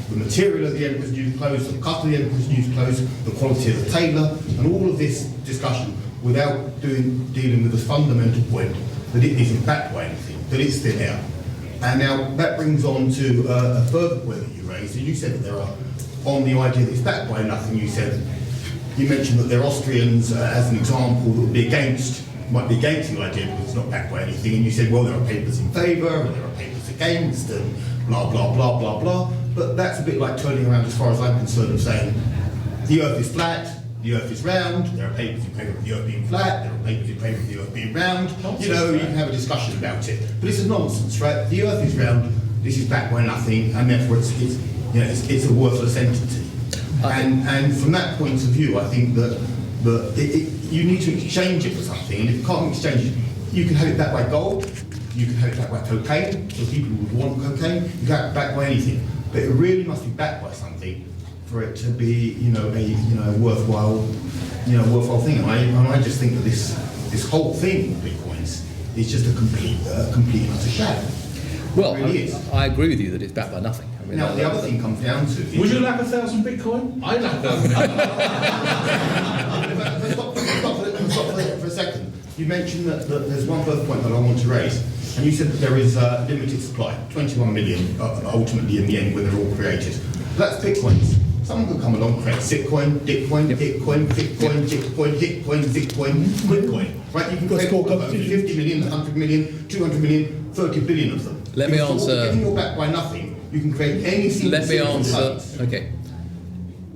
the material of the Emperor's New Clothes, the cut of the Emperor's New Clothes, the quality of the tailor, and all of this discussion without dealing with the fundamental point that it isn't backed by anything, that it's thin air. And now that brings on to a further point that you raised, and you said that there are, on the idea that it's backed by nothing, you mentioned that there are Austrians, as an example, that would be might be against the idea because it's not backed by anything, and you said, well, there are papers in favour, and there are papers against, and blah, blah, blah, blah, blah. But that's a bit like turning around, as far as I'm concerned, and saying, the Earth is flat, the Earth is round, there are papers in favour of the Earth being flat, there are papers in favour of the Earth being round. You can have a discussion about it. But it's a nonsense, right? The Earth is round, this is backed by nothing, and therefore it's a worthless entity. And from that point of view, I think that you need to exchange it for something, and if you can't exchange it, you can have it backed by gold, you can have it backed by cocaine, so people would want cocaine, you can have it backed by anything. But it really must be backed by something for it to be, a worthwhile thing. And I just think that this whole thing with Bitcoins is just a complete and utter sham. Well, it really is. I agree with you that it's backed by nothing. I mean, Now, the other thing comes down to... Would you like 1,000 Bitcoin? I'd like 1,000 Bitcoin. Stop for a second. You mentioned that there's one further point that I want to raise, and you said that there is a limited supply, 21 million ultimately in the end when they're all created. That's Bitcoins. Someone could come along, create Zitcoin, Bitcoin, Bitcoin, Bitcoin, Bitcoin, Hitcoin, Zitcoin, Bitcoin. Right? You can create 50 million, 100 million, 200 million, 30 billion of them. Let me answer. If you're backed by nothing, you can create any single. Let me answer. Okay.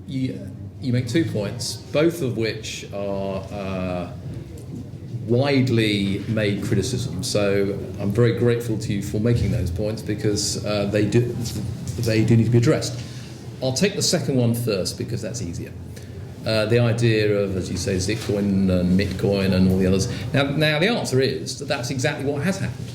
You make 2 points, both of which are widely made criticism. So I'm very grateful to you for making those points because they do need to be addressed. I'll take the second one first because that's easier. The idea of, as you say, Zitcoin and Mitcoin and all the others. Now the answer is that that's exactly what has happened.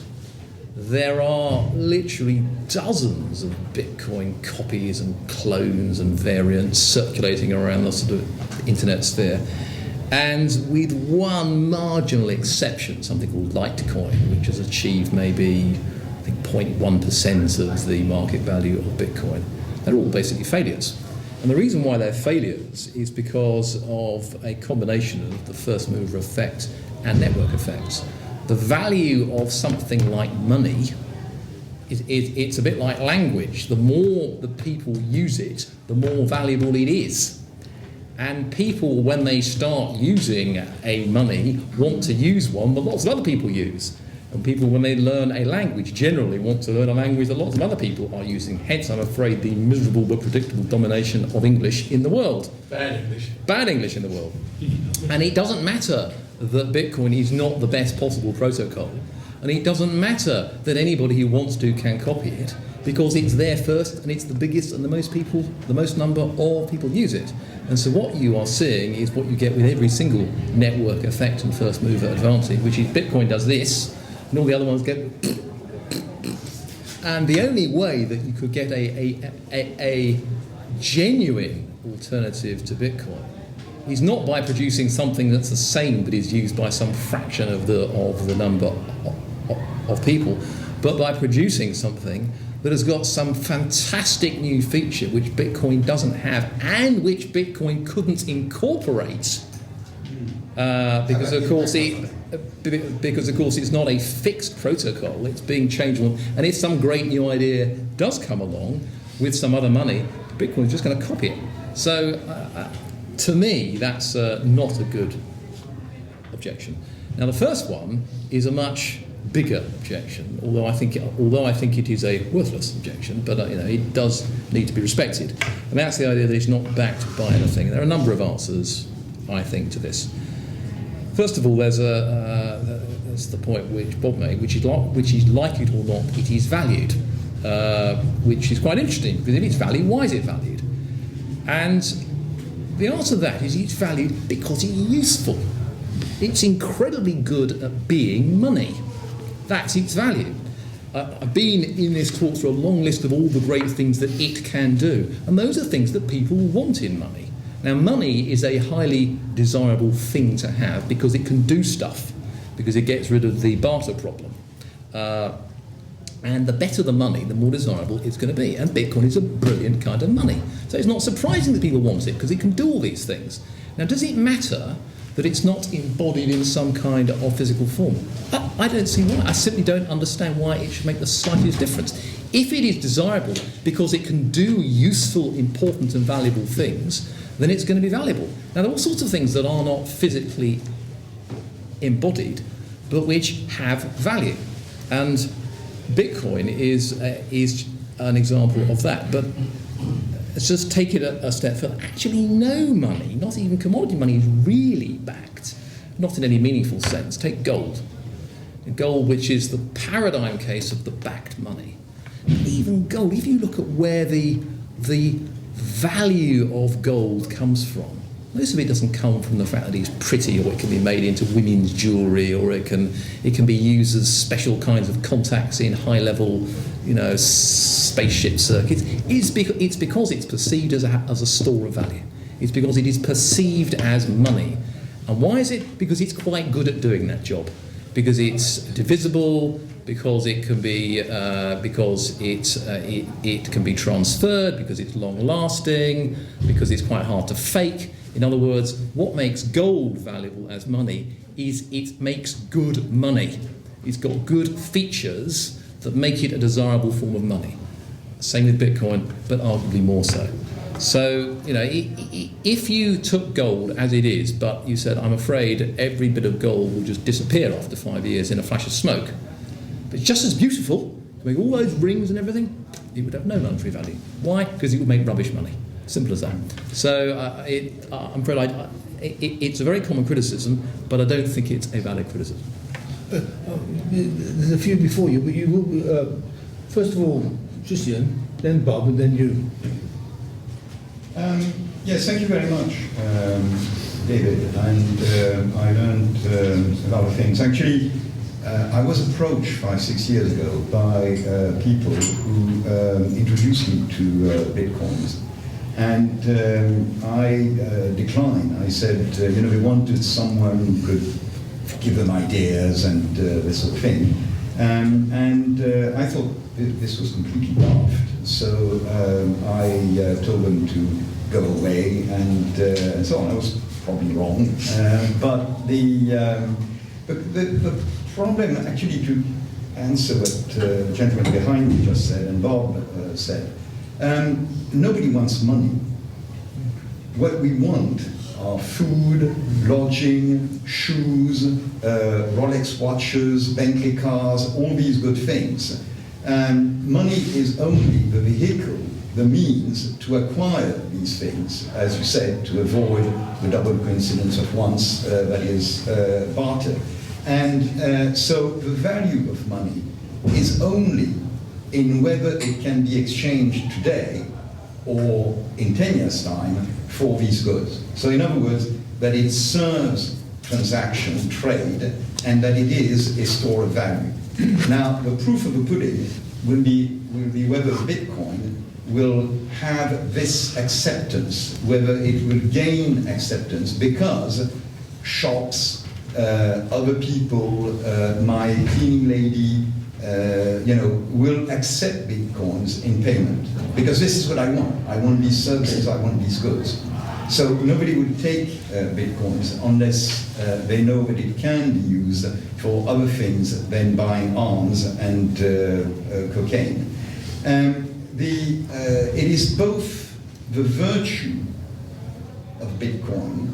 There are literally dozens of Bitcoin copies and clones and variants circulating around the sort of internet sphere. And with one marginal exception, something called Litecoin, which has achieved maybe, I think, 0.1% of the market value of Bitcoin. They're all basically failures. And the reason why they're failures is because of a combination of the first mover effect and network effects. The value of something like money, it's a bit like language. The more the people use it, the more valuable it is. And people, when they start using a money, want to use one that lots of other people use. And people, when they learn a language, generally want to learn a language that lots of other people are using. Hence, I'm afraid, the miserable but predictable domination of English in the world. Bad English in the world. And it doesn't matter that Bitcoin is not the best possible protocol. And it doesn't matter that anybody who wants to can copy it, because it's there first and it's the biggest and the most number of people use it. And so what you are seeing is what you get with every single network effect and first mover advantage, which is Bitcoin does this, and all the other ones go. And the only way that you could get a genuine alternative to Bitcoin is not by producing something that's the same but is used by some fraction of the number of people, but by producing something that has got some fantastic new feature which Bitcoin doesn't have and which Bitcoin couldn't incorporate because of course it's not a fixed protocol. It's being changed, and if some great new idea does come along with some other money, Bitcoin is just going to copy it. So, to me, that's not a good objection. Now, the first one is a much bigger objection, although I think it is a worthless objection, but it does need to be respected, and that's the idea that it's not backed by anything. There are a number of answers, I think, to this. First of all, there's the point which Bob made, which is like it or not, it is valued, which is quite interesting, because if it's valued, why is it valued? And the answer to that is it's valued because it's useful. It's incredibly good at being money. That's its value. I've been in this talk through a long list of all the great things that it can do, and those are things that people want in money. Now, money is a highly desirable thing to have because it can do stuff, because it gets rid of the barter problem. And the better the money, the more desirable it's going to be. And Bitcoin is a brilliant kind of money. So it's not surprising that people want it, because it can do all these things. Now, does it matter that it's not embodied in some kind of physical form? I don't see why. I simply don't understand why it should make the slightest difference. If it is desirable because it can do useful, important and valuable things, then it's going to be valuable. Now, there are all sorts of things that are not physically embodied, but which have value. And Bitcoin is an example of that. But let's just take it a step further. Actually, no money, not even commodity money, is really backed, not in any meaningful sense. Take gold. Gold, which is the paradigm case of the backed money. Even gold, if you look at where the value of gold comes from, most of it doesn't come from the fact that it's pretty, or it can be made into women's jewellery, or it can be used as special kinds of contacts in high-level, spaceship circuits. It's because it's perceived as a store of value. It's because it is perceived as money. And why is it? Because it's quite good at doing that job. Because it's divisible, because it can be, it can be transferred, because it's long-lasting, because it's quite hard to fake. In other words, what makes gold valuable as money is it makes good money. It's got good features that make it a desirable form of money. Same with Bitcoin, but arguably more so. So, if you took gold as it is, but you said, I'm afraid every bit of gold will just disappear after 5 years in a flash of smoke, but it's just as beautiful, to make all those rings and everything, it would have no monetary value. Why? Because it would make rubbish money. Simple as that. So I'm afraid it's a very common criticism, but I don't think it's a valid criticism. There's a few before you, but you will, first of all, Christian, then Bob, and then you. Yes, thank you very much, David. And I learned a lot of things. Actually, I was approached 5-6 years ago by people who introduced me to Bitcoins. And I declined. I said, we wanted someone who could give them ideas and this sort of thing. And I thought this was completely daft. So I told them to go away and so on. I was probably wrong. But the problem, actually, to answer what the gentleman behind me just said and Bob said, nobody wants money. What we want are food, lodging, shoes, Rolex watches, Bentley cars, all these good things. Money is only the vehicle, the means to acquire these things, as you said, to avoid the double coincidence of once, that is barter. And so the value of money is only in whether it can be exchanged today or in 10 years' time for these goods. So in other words, that it serves transaction, trade, and that it is a store of value. Now, the proof of the pudding will be whether Bitcoin will have this acceptance, whether it will gain acceptance, because shops, other people, my cleaning lady, will accept Bitcoins in payment. Because this is what I want. I want these services, I want these goods. So nobody would take bitcoins unless they know that it can be used for other things than buying arms and cocaine. It is both the virtue of Bitcoin,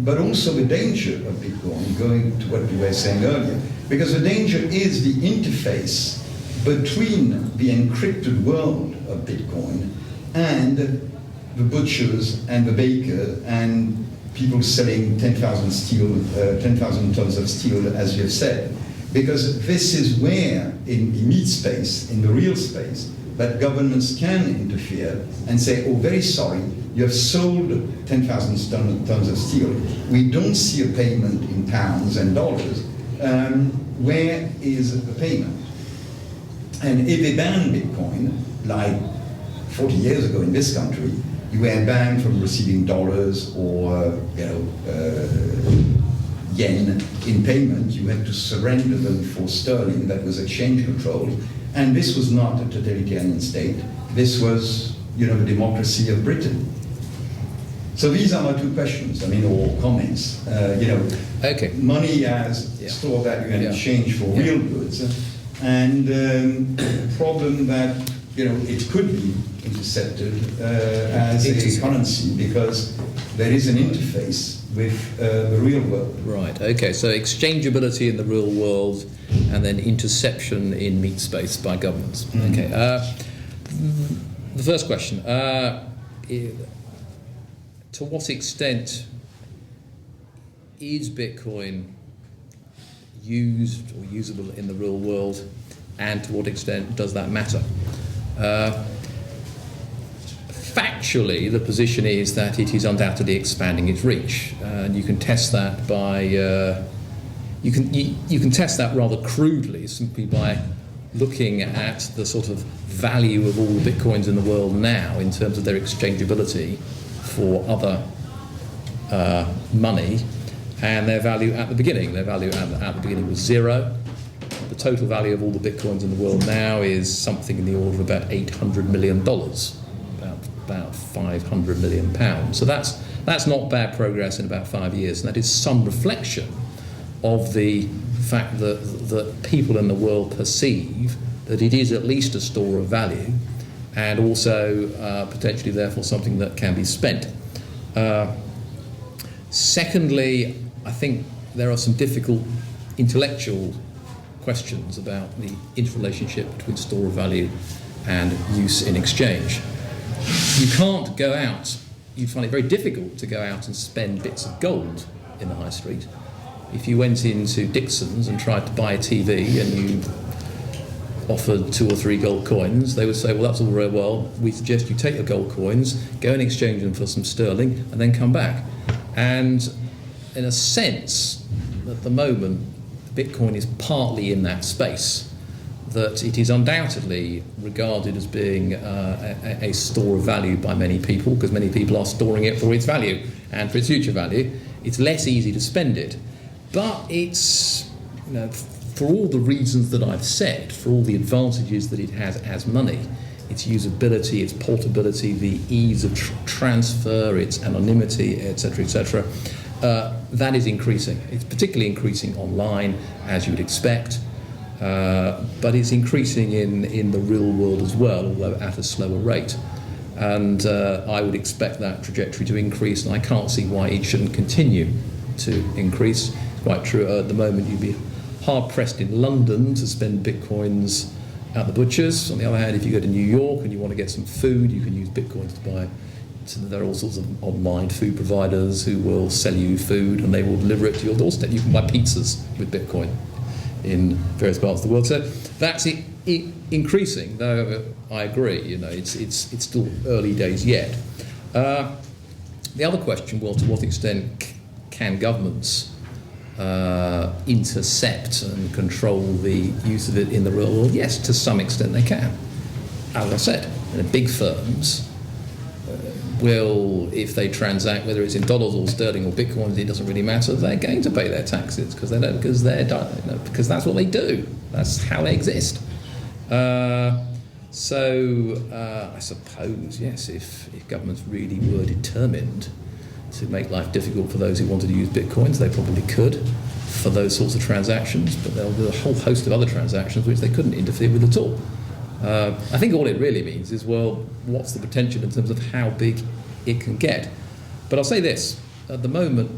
but also the danger of Bitcoin, going to what we were saying earlier, because the danger is the interface between the encrypted world of Bitcoin and the butchers and the baker and people selling 10,000 tons of steel, as you've said. Because this is where, in the meat space, in the real space, that governments can interfere and say, oh, very sorry, you have sold 10,000 tons of steel. We don't see a payment in pounds and dollars. Where is the payment? And if they ban Bitcoin, like 40 years ago in this country, you were banned from receiving dollars or yen in payment. You had to surrender them for sterling. That was exchange control. And this was not a totalitarian state. This was, the democracy of Britain. So these are my two questions, or comments. Okay. Money as store value in exchange for real goods, and the problem that it could be intercepted as a currency because there is an interface with the real world. Right, okay, so exchangeability in the real world and then interception in meat space by governments. Mm-hmm. Okay, the first question, to what extent is Bitcoin used or usable in the real world, and to what extent does that matter? Factually, the position is that it is undoubtedly expanding its reach, and you can test that by you can test that rather crudely, simply by looking at the sort of value of all the bitcoins in the world now in terms of their exchangeability for other money, and their value at the beginning. Their value at the beginning was zero. The total value of all the bitcoins in the world now is something in the order of about $800 million, about 500 million pounds. So that's not bad progress in about 5 years, and that is some reflection of the fact that people in the world perceive that it is at least a store of value, and also potentially therefore something that can be spent. Secondly, I think there are some difficult intellectual questions about the interrelationship between store of value and use in exchange. You can't go out, you'd find it very difficult to go out and spend bits of gold in the high street. If you went into Dixon's and tried to buy a TV and you offered 2 or 3 gold coins, they would say, well, that's all very well, we suggest you take your gold coins, go and exchange them for some sterling, and then come back. And in a sense, at the moment, Bitcoin is partly in that space, that it is undoubtedly regarded as being a store of value by many people, because many people are storing it for its value and for its future value. It's less easy to spend it, but it's, for all the reasons that I've said, for all the advantages that it has as money, its usability, its portability, the ease of transfer, its anonymity, etc., that is increasing. It's particularly increasing online, as you would expect, but it's increasing in the real world as well, although at a slower rate. And I would expect that trajectory to increase, and I can't see why it shouldn't continue to increase. It's quite true, at the moment you'd be hard-pressed in London to spend bitcoins at the butchers. On the other hand, if you go to New York and you want to get some food, you can use bitcoins to buy. So there are all sorts of online food providers who will sell you food and they will deliver it to your doorstep. You can buy pizzas with Bitcoin in various parts of the world. So that's increasing, though I agree, it's still early days yet. The other question, well, to what extent can governments intercept and control the use of it in the real world? Yes, to some extent they can. As I said, big firms will, if they transact, whether it's in dollars or sterling or bitcoins, it doesn't really matter. They're going to pay their taxes because because that's what they do. That's how they exist. So I suppose, yes, if governments really were determined to make life difficult for those who wanted to use bitcoins, they probably could for those sorts of transactions, but there'll be a whole host of other transactions which they couldn't interfere with at all. I think all it really means is, well, what's the potential in terms of how big it can get? But I'll say this, at the moment,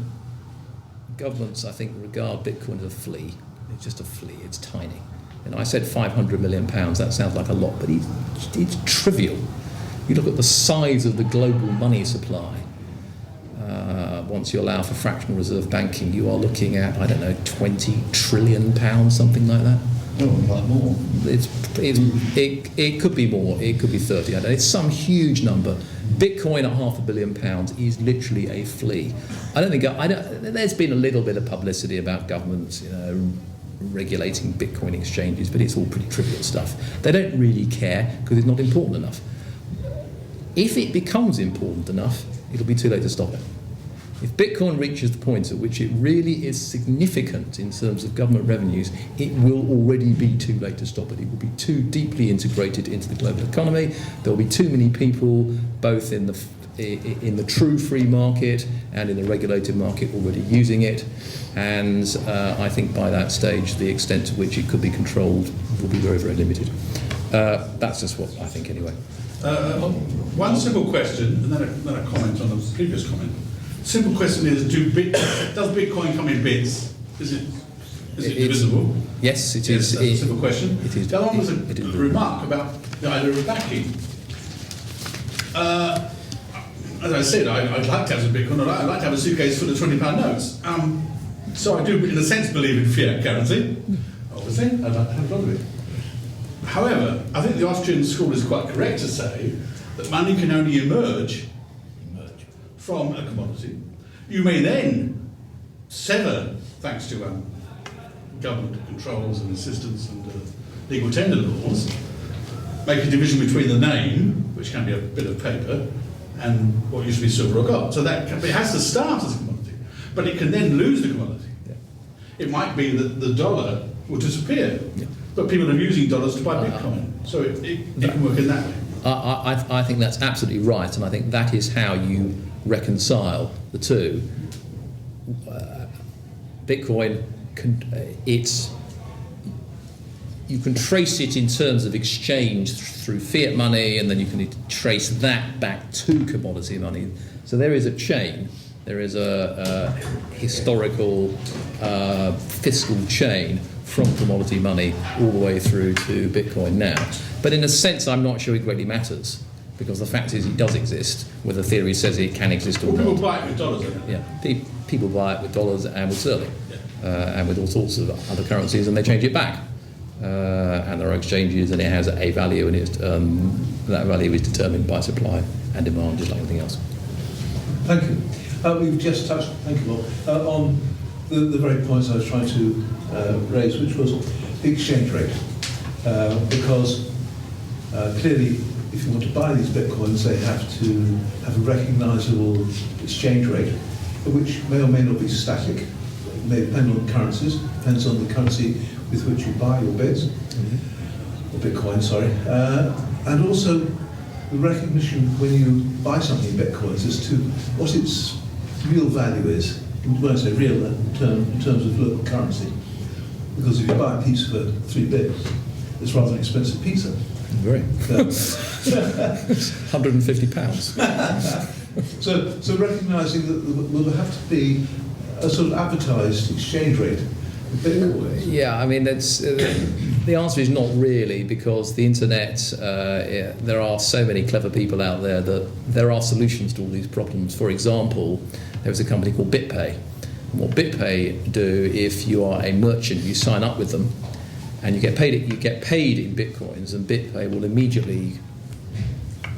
governments, I think, regard Bitcoin as a flea. It's just a flea, it's tiny. And I said £500 million, that sounds like a lot, but it's trivial. You look at the size of the global money supply, once you allow for fractional reserve banking, you are looking at, I don't know, £20 trillion, something like that. No, a lot more. It could be more, it could be 30, I don't know. It's some huge number. Bitcoin at £500 million is literally a flea. There's been a little bit of publicity about governments, regulating Bitcoin exchanges, but it's all pretty trivial stuff. They don't really care because it's not important enough. If it becomes important enough, it'll be too late to stop it. If Bitcoin reaches the point at which it really is significant in terms of government revenues, it will already be too late to stop it. It will be too deeply integrated into the global economy. There will be too many people, both in the true free market and in the regulated market, already using it. And I think by that stage, the extent to which it could be controlled will be very, very limited. That's just what I think anyway. One simple question, and then a comment on the previous comment. Simple question is: does Bitcoin come in bits? Is it divisible? Yes, it is. That's a simple question. It is. The other one was a remark about the idea of backing. As I said, I'd like to have some Bitcoin. I'd like to have a suitcase full of £20 notes. So I do, in a sense, believe in fiat currency. Obviously, I'd like to have a lot of it. However, I think the Austrian school is quite correct to say that money can only emerge from a commodity. You may then sever, thanks to government controls and assistance and legal tender laws, make a division between the name, which can be a bit of paper, and what used to be silver or gold. So it has to start as a commodity, but it can then lose the commodity. Yeah. It might be that the dollar will disappear, but people are using dollars to buy Bitcoin, so it can work in that way. I think that's absolutely right, and I think that is how you reconcile the two. Bitcoin, you can trace it in terms of exchange through fiat money, and then you can trace that back to commodity money. So there is a chain. There is a historical fiscal chain from commodity money all the way through to Bitcoin now. But in a sense, I'm not sure it greatly matters, because the fact is it does exist, whether theory says it can exist or not. People buy it with dollars, don't they? Yeah, people buy it with dollars and with sterling, and with all sorts of other currencies, and they change it back. And there are exchanges, and it has a value, and that value is determined by supply and demand, just like anything else. Thank you. We've just touched, thank you, Bob, on the very points I was trying to raise, which was the exchange rate. Because clearly, if you want to buy these bitcoins, they have to have a recognisable exchange rate, which may or may not be static. It may depend on currencies, depends on the currency with which you buy your bits, or Bitcoin, sorry. And also the recognition when you buy something in bitcoins as to what its real value is. When I say real, in terms of local currency. Because if you buy a pizza for £3, it's rather an expensive pizza. Very. £150. So recognising that there will have to be a sort of advertised exchange rate of Bitcoin. Yeah, I mean, that's the answer is not really, because the internet, there are so many clever people out there that there are solutions to all these problems. For example, there was a company called BitPay. And what BitPay do, if you are a merchant, you sign up with them, and you get paid in bitcoins, and BitPay will immediately,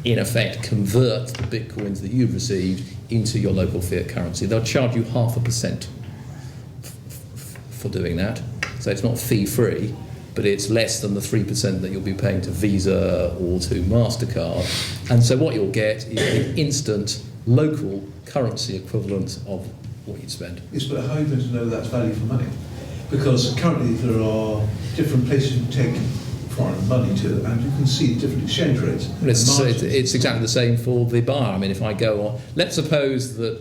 in effect, convert the bitcoins that you've received into your local fiat currency. They'll charge you 0.5% for doing that. So it's not fee-free, but it's less than the 3% that you'll be paying to Visa or to MasterCard. And so what you'll get is the instant local currency equivalent of what you'd spend. Yes, but how are you going to know that's value for money? Because currently there are different places you take foreign money to, and you can see different exchange rates. It's exactly the same for the buyer. I mean, if I go on, let's suppose that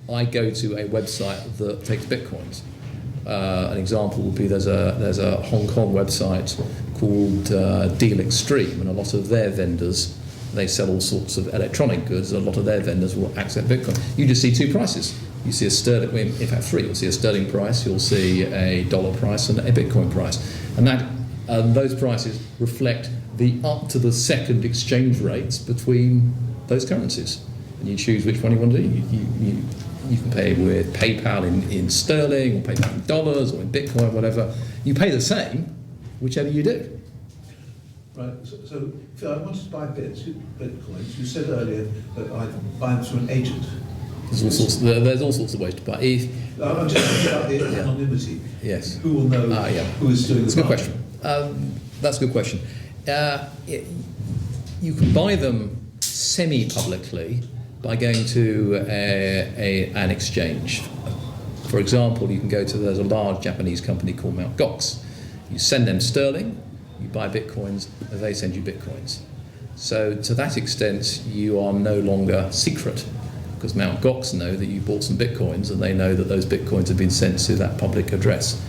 I go to a website that takes bitcoins. An example would be there's a Hong Kong website called Deal Extreme, and a lot of their vendors, they sell all sorts of electronic goods. A lot of their vendors will accept Bitcoin. You just see two prices. You see a sterling, in fact three. You'll see a sterling price, you'll see a dollar price, and a Bitcoin price, and those prices reflect the up to the second exchange rates between those currencies, and you choose which one you want to do. You can pay with PayPal in sterling, or PayPal in dollars, or in Bitcoin, whatever. You pay the same, whichever you do. Right, so if I wanted to buy bitcoins, you said earlier that I'd buy them through an agent. There's all sorts of ways to buy. I'm just thinking about the anonymity. Yes. Who will know who is doing the That's a good question. That's a good question. You can buy them semi-publicly by going to an exchange. For example, you can go to, there's a large Japanese company called Mt. Gox. You send them sterling, you buy bitcoins, and they send you bitcoins. So to that extent, you are no longer secret, because Mt. Gox know that you bought some bitcoins, and they know that those bitcoins have been sent to that public address.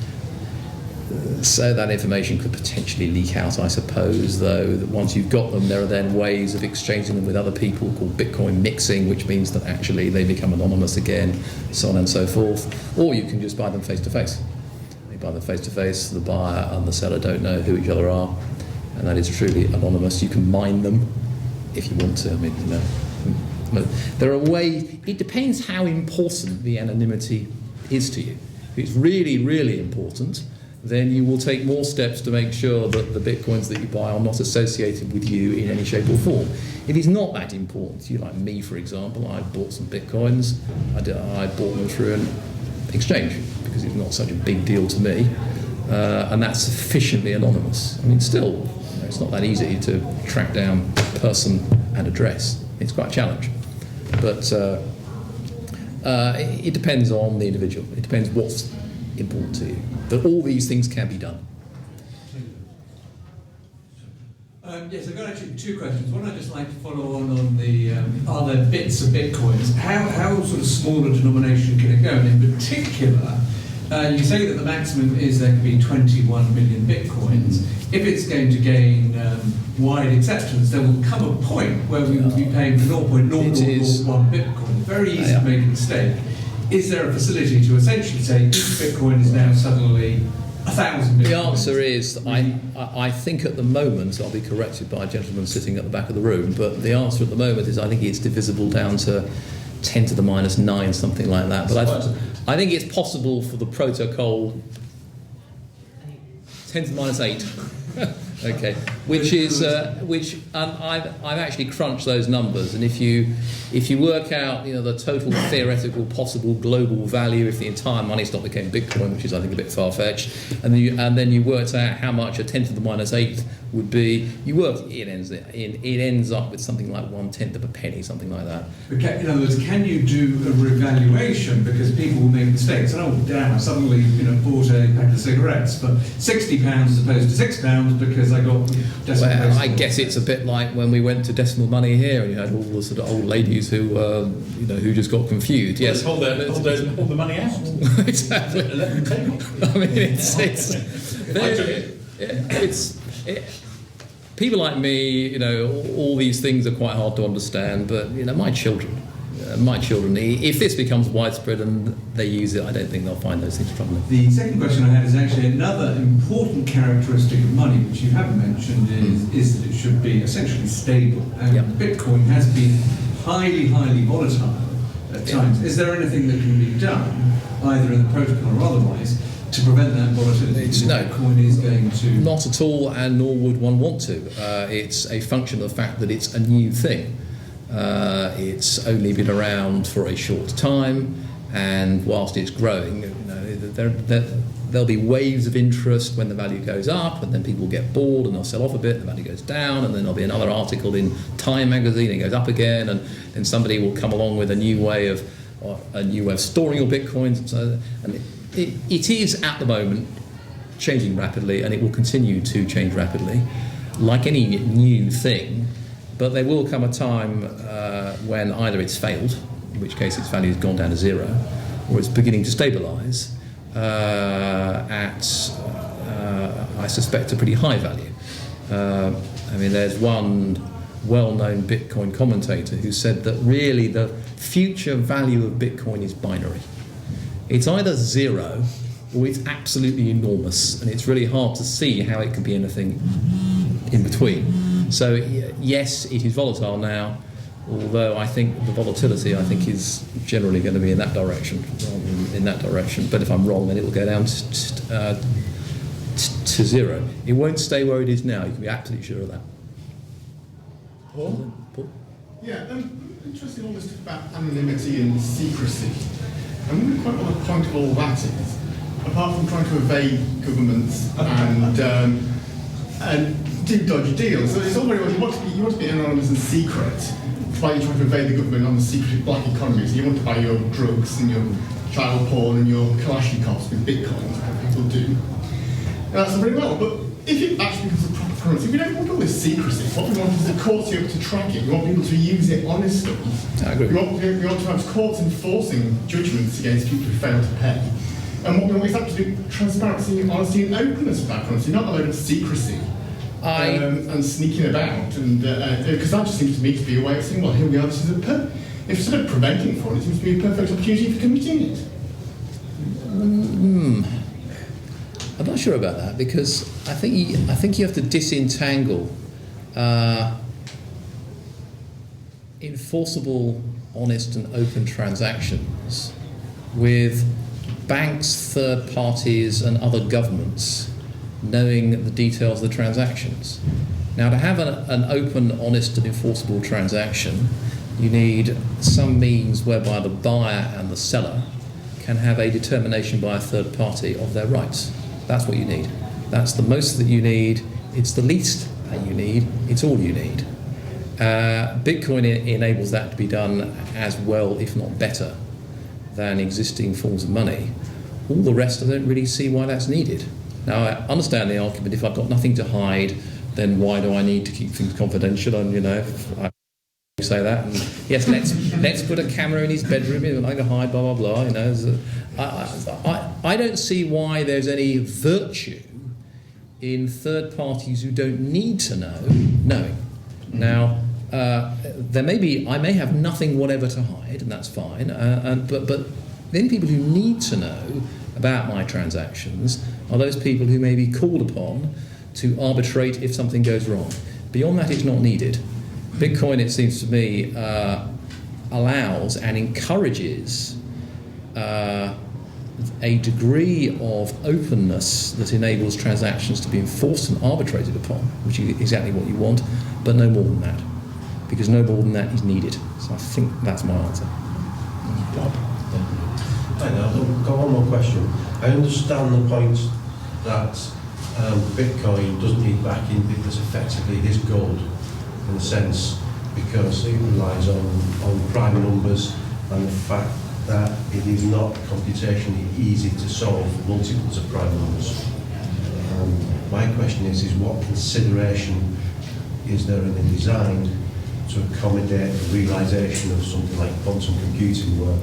So that information could potentially leak out, I suppose, though, that once you've got them, there are then ways of exchanging them with other people called Bitcoin mixing, which means that actually they become anonymous again, so on and so forth. Or you can just buy them face-to-face. You buy them face-to-face, the buyer and the seller don't know who each other are, and that is truly anonymous. You can mine them if you want to. I mean, there are ways. It depends how important the anonymity is to you. If it's really, really important, then you will take more steps to make sure that the bitcoins that you buy are not associated with you in any shape or form. If it's not that important, you like me, for example, I bought some bitcoins. I bought them through an exchange because it's not such a big deal to me, and that's sufficiently anonymous. I mean, still, it's not that easy to track down person and address. It's quite a challenge, but it depends on the individual. It depends what's important to you. But all these things can be done. Yes, I've got actually two questions. One, I'd just like to follow on the are there bits of bitcoins? How sort of small a denomination can it go? And in particular, you say that the maximum is there can be 21 million bitcoins. If it's going to gain wide acceptance, there will come a point where we will be paying for 0.0001 bitcoin. Very easy to make a mistake. Is there a facility to essentially say each bitcoin is now suddenly 1,000 bitcoins? The answer is, I think at the moment, I'll be corrected by a gentleman sitting at the back of the room, but the answer at the moment is I think it's divisible down to 10 to the minus 9, something like that. But I think it's possible for the protocol 10 to the minus 8. Okay, which I've actually crunched those numbers, and if you work out the total theoretical possible global value if the entire money stock became Bitcoin, which is I think a bit far fetched, and then you worked out how much a 10 to the minus 8 would be, it ends up with something like 1/10 of a penny, something like that. In other words, can you do a revaluation, because people will make mistakes? And oh damn, I suddenly bought a pack of cigarettes for £60 as opposed to £6 because I got decimal. Well, I guess it's a bit like when we went to decimal money here, and you had all the sort of old ladies who who just got confused. Yes, hold the money out. Exactly. Let them take it. I mean, people like me, all these things are quite hard to understand. But my children, if this becomes widespread and they use it, I don't think they'll find those things troubling. The second question I had is actually another important characteristic of money, which you haven't mentioned, is that it should be essentially stable. And Bitcoin has been highly, highly volatile at times. Is there anything that can be done, either in the protocol or otherwise, to prevent that volatility? Bitcoin is going to... Not at all, and nor would one want to. It's a function of the fact that it's a new thing. It's only been around for a short time, and whilst it's growing, there'll be waves of interest when the value goes up, and then people get bored and they'll sell off a bit, the value goes down, and then there'll be another article in Time magazine, it goes up again, and then somebody will come along with a new way of storing your bitcoins. And so, it is at the moment changing rapidly, and it will continue to change rapidly, like any new thing. But there will come a time when either it's failed, in which case its value has gone down to zero, or it's beginning to stabilise at, I suspect, a pretty high value. I mean, there's one well-known Bitcoin commentator who said that really the future value of Bitcoin is binary. It's either zero or it's absolutely enormous, and it's really hard to see how it could be anything in between. So yes, it is volatile now, although I think the volatility is generally going to be in that direction rather than in that direction. But if I'm wrong, then it will go down to zero. It won't stay where it is now. You can be absolutely sure of that. Paul? Yeah, interesting all this stuff about anonymity and secrecy. I'm really quite what the point of all that is, apart from trying to evade governments and do dodgy deals. So it's all very well, you want to be anonymous and secret, while you're trying to evade the government on the secretive black economy. So you want to buy your drugs and your child porn and your Kalashnikovs with Bitcoin, like people do. And that's all very well, but if it actually becomes a proper currency, we don't want all this secrecy. What we want is the courts to be able to track it. We want people to use it honestly. I agree. We want to have courts enforcing judgments against people who fail to pay. And what we want is absolute transparency, honesty and openness of that currency, not a load of secrecy and sneaking about. And because that just seems to me to be a way of saying, well, here we are, this is instead of preventing fraud, it seems to be a perfect opportunity for committing it. I'm not sure about that, because I think you have to disentangle enforceable, honest and open transactions with banks, third parties and other governments knowing the details of the transactions. Now, to have an open, honest and enforceable transaction, you need some means whereby the buyer and the seller can have a determination by a third party of their rights. That's what you need. That's the most that you need. It's the least that you need. It's all you need. Bitcoin enables that to be done as well, if not better, than existing forms of money. All the rest, I don't really see why that's needed. Now, I understand the argument, if I've got nothing to hide, then why do I need to keep things confidential? And, I say that. And yes, let's put a camera in his bedroom, I can hide, blah, blah, blah, I don't see why there's any virtue in third parties who don't need to know knowing. Now, I may have nothing whatever to hide, and that's fine. But the only people who need to know about my transactions are those people who may be called upon to arbitrate if something goes wrong. Beyond that, it's not needed. Bitcoin, it seems to me, allows and encourages a degree of openness that enables transactions to be enforced and arbitrated upon, which is exactly what you want, but no more than that, because no more than that is needed. So I think that's my answer. Bob? I've got one more question. I understand the point that Bitcoin doesn't need backing because effectively it is gold, in a sense, because it relies on prime numbers and the fact that it is not computationally easy to solve multiples of prime numbers. My question is what consideration is there in the design to accommodate the realisation of something like quantum computing, where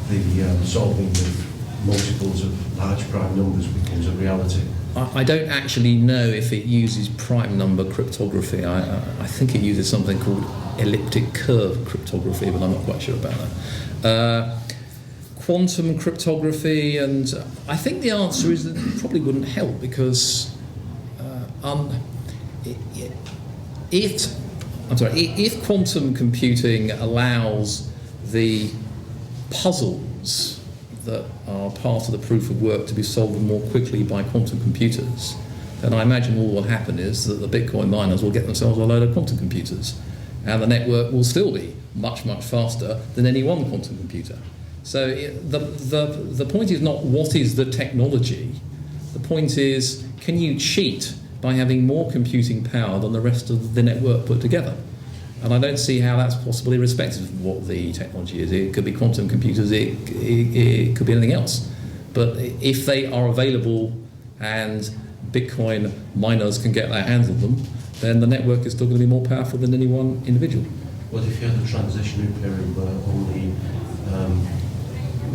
the solving of multiples of large prime numbers becomes a reality? I don't actually know if it uses prime number cryptography. I think it uses something called elliptic curve cryptography, but I'm not quite sure about that. Quantum cryptography, and I think the answer is that it probably wouldn't help, because if quantum computing allows the puzzles that are part of the proof of work to be solved more quickly by quantum computers, then I imagine all will happen is that the Bitcoin miners will get themselves a load of quantum computers, and the network will still be much, much faster than any one quantum computer. So the point is not what is the technology, the point is, can you cheat by having more computing power than the rest of the network put together? And I don't see how that's possible irrespective of what the technology is. It could be quantum computers, it could be anything else. But if they are available and Bitcoin miners can get their hands on them, then the network is still going to be more powerful than any one individual. What if you had a transitionary period where only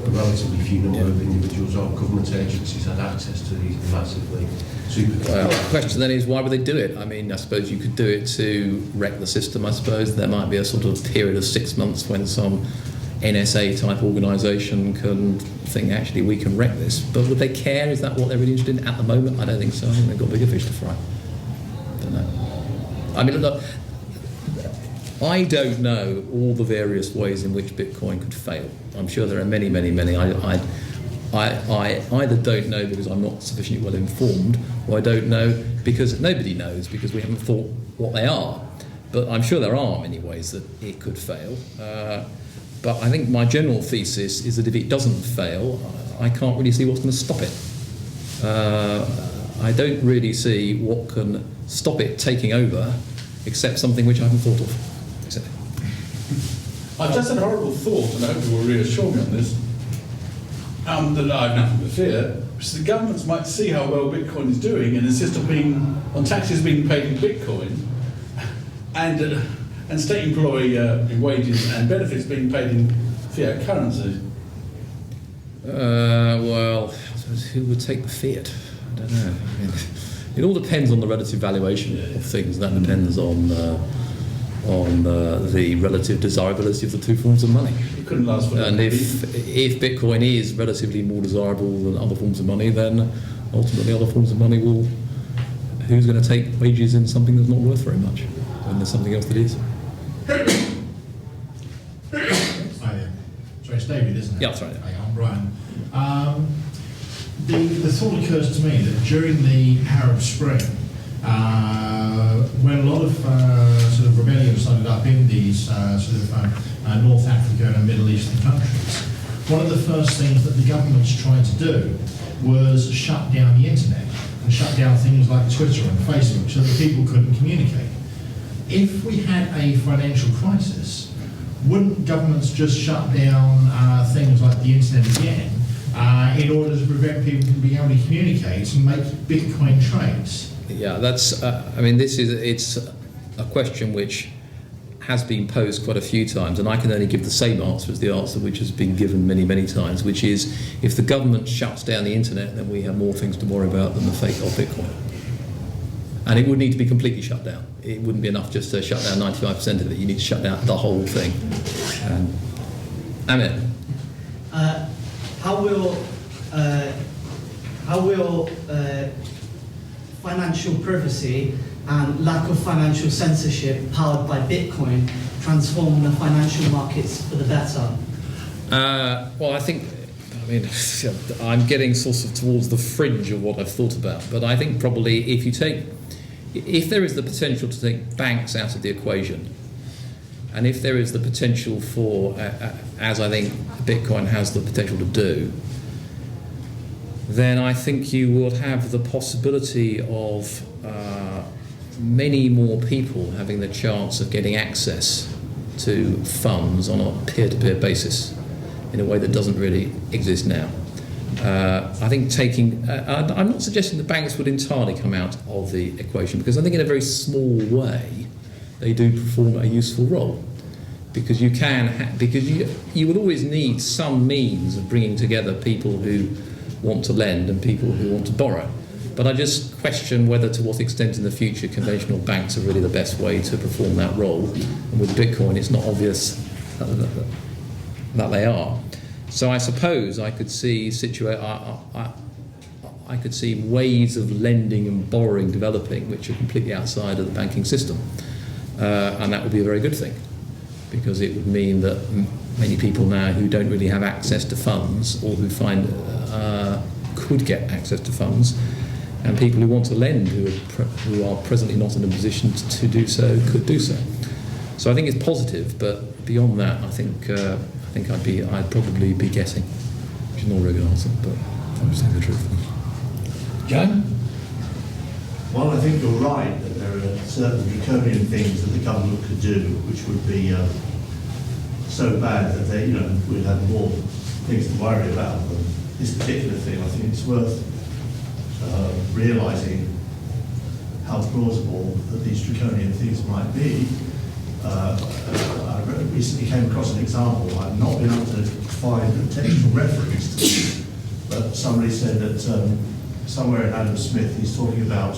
a relatively few number of individuals or government agencies had access to these massively supercomputers? Well, the question then is, why would they do it? I mean, I suppose you could do it to wreck the system. I suppose there might be a sort of period of 6 months when some NSA type organisation can think, actually, we can wreck this. But would they care? Is that what they're really interested in at the moment? I don't think so. I think they've got bigger fish to fry. Don't know. I mean, look, I don't know all the various ways in which Bitcoin could fail. I'm sure there are many, many, many. I either don't know because I'm not sufficiently well informed, or I don't know because nobody knows, because we haven't thought what they are. But I'm sure there are many ways that it could fail. But I think my general thesis is that if it doesn't fail, I can't really see what's going to stop it. I don't really see what can stop it taking over, except something which I haven't thought of. I've just had a horrible thought, and I hope you will reassure me on this, that I have nothing to fear, which is the governments might see how well Bitcoin is doing and insist on taxes being paid in Bitcoin, and state employee wages and benefits being paid in fiat currency. Well, I suppose who would take the fiat? I don't know. I mean, it all depends on the relative valuation of things. That depends on the relative desirability of the two forms of money. It couldn't last forever. And if Bitcoin is relatively more desirable than other forms of money, then ultimately other forms of money will... Who's going to take wages in something that's not worth very much when there's something else that is? Sorry, it's David, isn't it? Yeah, that's right. Hi, I'm Brian. The thought occurs to me that during the Arab Spring, when a lot of sort of rebellions started up in these North Africa and Middle Eastern countries, one of the first things that the governments tried to do was shut down the internet and shut down things like Twitter and Facebook so that people couldn't communicate. If we had a financial crisis, wouldn't governments just shut down things like the internet again in order to prevent people from being able to communicate and make Bitcoin trades? Yeah, that's. I mean, it's a question which has been posed quite a few times, and I can only give the same answer as the answer which has been given many, many times, which is if the government shuts down the internet, then we have more things to worry about than the fate of Bitcoin. And it would need to be completely shut down. It wouldn't be enough just to shut down 95% of it. You need to shut down the whole thing. Amit. How will financial privacy and lack of financial censorship powered by Bitcoin transform the financial markets for the better? Well, I mean, I'm getting sort of towards the fringe of what I've thought about, but I think probably if there is the potential to take banks out of the equation, and if there is the potential for, as I think Bitcoin has the potential to do, then I think you will have the possibility of many more people having the chance of getting access to funds on a peer-to-peer basis in a way that doesn't really exist now. I think I'm not suggesting the banks would entirely come out of the equation, because I think in a very small way they do perform a useful role, because you would always need some means of bringing together people who want to lend and people who want to borrow. But I just question whether, to what extent in the future, conventional banks are really the best way to perform that role. And with Bitcoin, it's not obvious that they are. So I suppose I could see I could see ways of lending and borrowing developing which are completely outside of the banking system, and that would be a very good thing, because it would mean that many people now who don't really have access to funds, or who could get access to funds, and people who want to lend who are presently not in a position to do so could do so. So I think it's positive, but beyond that, I think I'd probably be guessing, which is not a very good answer, but I'm saying the truth. Joe? Well, I think you're right that there are certain draconian things that the government could do which would be so bad that we'd have more things to worry about than this particular thing. I think it's worth realising how plausible that these draconian things might be. I recently came across an example. I've not been able to find a textual reference to this, but somebody said that somewhere in Adam Smith he's talking about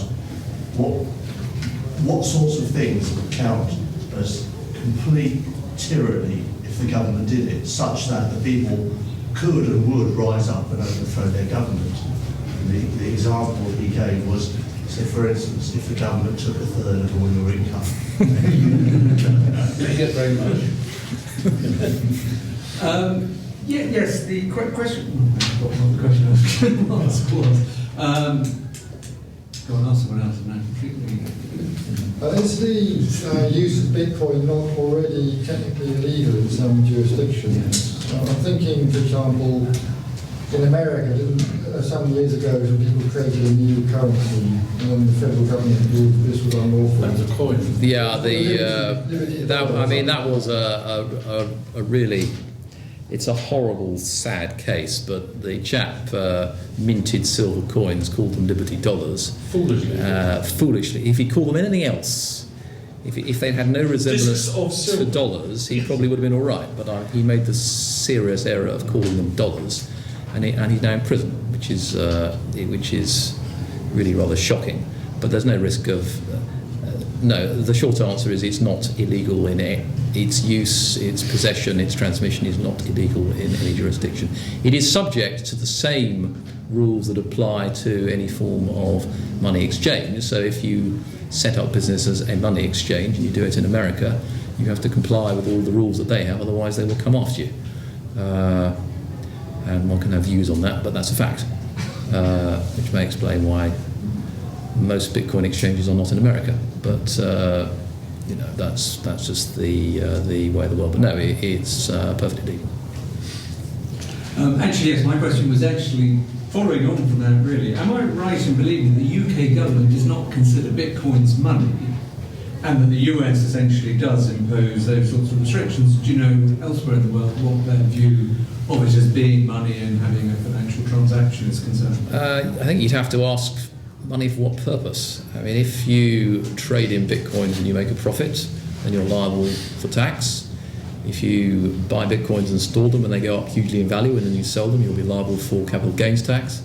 what sorts of things would count as complete tyranny if the government did it, such that the people could and would rise up and overthrow their government. And the example he gave was, so for instance, if the government took a third of all your income. Thank you very much. Yes, the question. I forgot what the question was. Go on, ask someone else. And I completely. Is the use of Bitcoin not already technically illegal in some jurisdictions? I'm thinking, for example, in America, some years ago, people created a new currency, and then the federal government ruled this was unlawful. That's a coin. Yeah, that was a really, it's a horrible, sad case. But the chap minted silver coins, called them Liberty dollars. Foolishly. Foolishly. If he called them anything else, if they had no resemblance Discs of silver. to dollars, he probably would have been all right. But he made the serious error of calling them dollars. And he's now in prison, which is really rather shocking. But there's no risk of no. The short answer is it's not illegal in its use, its possession, its transmission is not illegal in any jurisdiction. It is subject to the same rules that apply to any form of money exchange. So if you set up business as a money exchange and you do it in America, you have to comply with all the rules that they have, otherwise they will come after you. And one can have views on that, but that's a fact, which may explain why most Bitcoin exchanges are not in America. But that's just the way of the world. But no, it's perfectly legal. Actually, yes. My question was actually following on from that. Really, am I right in believing the UK government does not consider Bitcoins money, and that the US essentially does impose those sorts of restrictions? Do you know elsewhere in the world what their view of it as being money and having a financial transaction is concerned? I think you'd have to ask money for what purpose. I mean, if you trade in Bitcoins and you make a profit, then you're liable for tax. If you buy Bitcoins and store them and they go up hugely in value and then you sell them, you'll be liable for capital gains tax.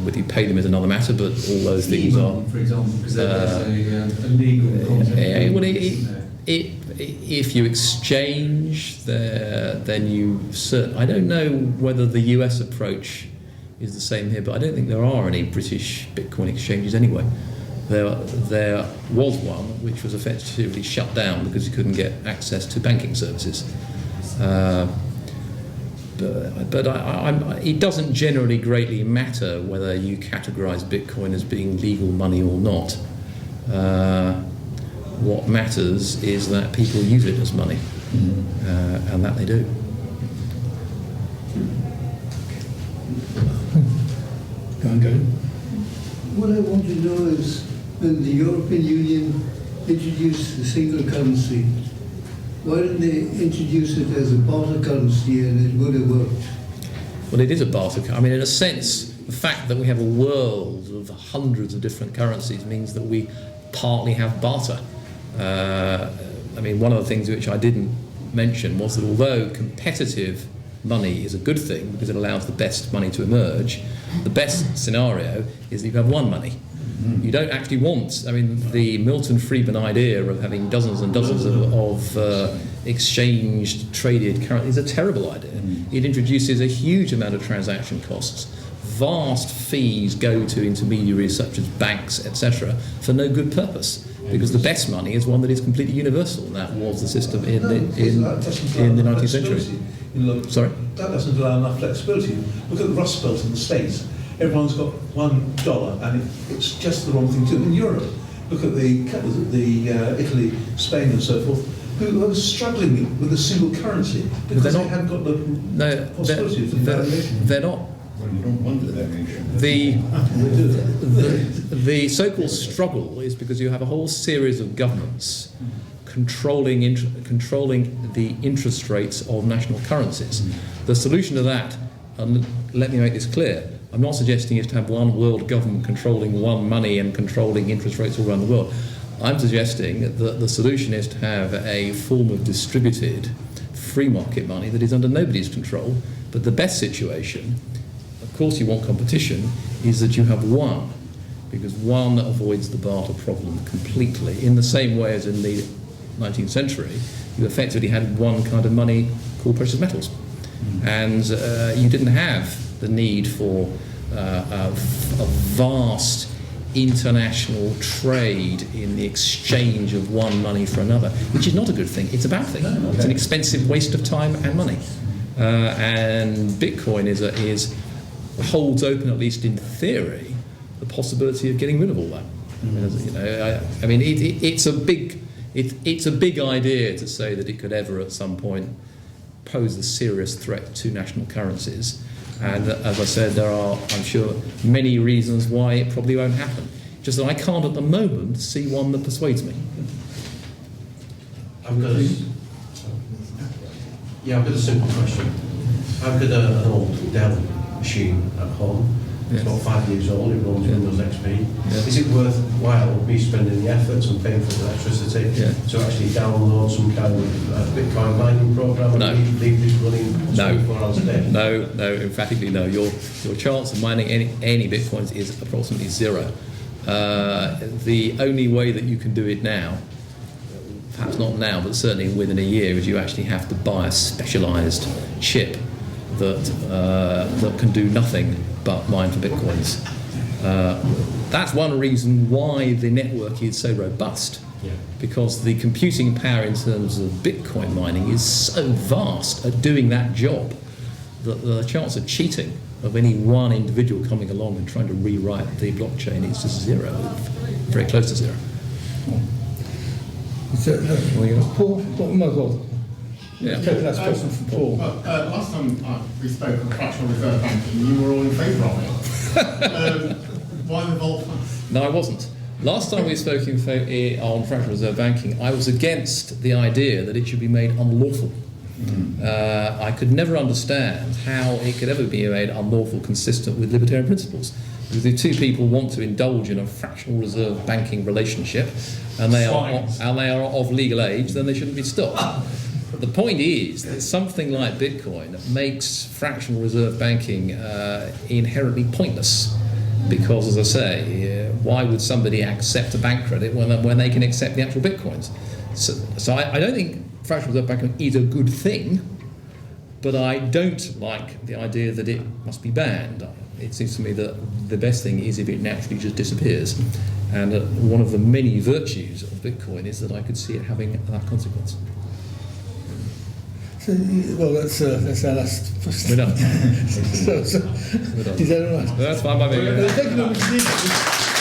Whether you pay them is another matter, but all those things are... For example, because there's a legal concept. If you exchange, then you... I don't know whether the US approach is the same here, but I don't think there are any British Bitcoin exchanges anyway. There was one which was effectively shut down because you couldn't get access to banking services. But it doesn't generally greatly matter whether you categorise Bitcoin as being legal money or not. What matters is that people use it as money, and that they do. Go. What I want to know is when the European Union introduced the single currency, why didn't they introduce it as a barter currency and it would have worked? Well, it is a barter. I mean, in a sense, the fact that we have a world of hundreds of different currencies means that we partly have barter. I mean, one of the things which I didn't mention was that although competitive money is a good thing because it allows the best money to emerge, the best scenario is that you have one money. You don't actually want, I mean, the Milton Friedman idea of having dozens and dozens of exchanged, traded currencies is a terrible idea. It introduces a huge amount of transaction costs. Vast fees go to intermediaries such as banks, etc., for no good purpose. Because the best money is one that is completely universal, and that was the system in the 19th century. Sorry? That doesn't allow enough flexibility. Look at the Rust Belt in the States. Everyone's got $1, and it's just the wrong thing to do. In Europe, look at the Italy, Spain, and so forth, who are struggling with a single currency because they haven't got the possibility of variation. They're not. Well, you don't want the variation. The so-called struggle is because you have a whole series of governments controlling the interest rates of national currencies. The solution to that, and let me make this clear, I'm not suggesting it's to have one world government controlling one money and controlling interest rates all around the world. I'm suggesting that the solution is to have a form of distributed free market money that is under nobody's control. But the best situation, of course you want competition, is that you have one, because one avoids the barter problem completely. In the same way as in the 19th century, you effectively had one kind of money called precious metals. And you didn't have the need for a vast international trade in the exchange of one money for another, which is not a good thing. It's a bad thing. It's an expensive waste of time and money. And Bitcoin holds open, at least in theory, the possibility of getting rid of all that. You know, I mean, it's a big idea to say that it could ever, at some point, pose a serious threat to national currencies. And as I said, there are, I'm sure, many reasons why it probably won't happen. Just that I can't at the moment see one that persuades me. I've got a simple question. I've got an old Dell machine at home. It's about 5 years old, it runs Windows XP. Is it worthwhile me spending the effort and paying for the electricity to actually download some kind of Bitcoin mining program and leave this running 24 hours a day? No, emphatically no. Your chance of mining any Bitcoins is approximately zero. The only way that you can do it now, perhaps not now, but certainly within a year, is you actually have to buy a specialised chip that can do nothing but mine for Bitcoins. That's one reason why the network is so robust, because the computing power in terms of Bitcoin mining is so vast at doing that job that the chance of cheating of any one individual coming along and trying to rewrite the blockchain is just zero, very close to zero. Paul, might as well. Yeah. Take the last question from Paul. Last time we spoke on fractional reserve banking, you were all in favour of it. Why the volte-face? No, I wasn't. Last time we spoke on fractional reserve banking, I was against the idea that it should be made unlawful. I could never understand how it could ever be made unlawful consistent with libertarian principles. Because if two people want to indulge in a fractional reserve banking relationship and they are of legal age, then they shouldn't be stopped. But the point is that something like Bitcoin makes fractional reserve banking inherently pointless. Because, as I say, why would somebody accept a bank credit when they can accept the actual Bitcoins? So I don't think fractional reserve banking is a good thing, but I don't like the idea that it must be banned. It seems to me that the best thing is if it naturally just disappears. And one of the many virtues of Bitcoin is that I could see it having that consequence. Well, that's our last question. We're done. We're done. Is that all right? That's fine by me. Thank you very much indeed.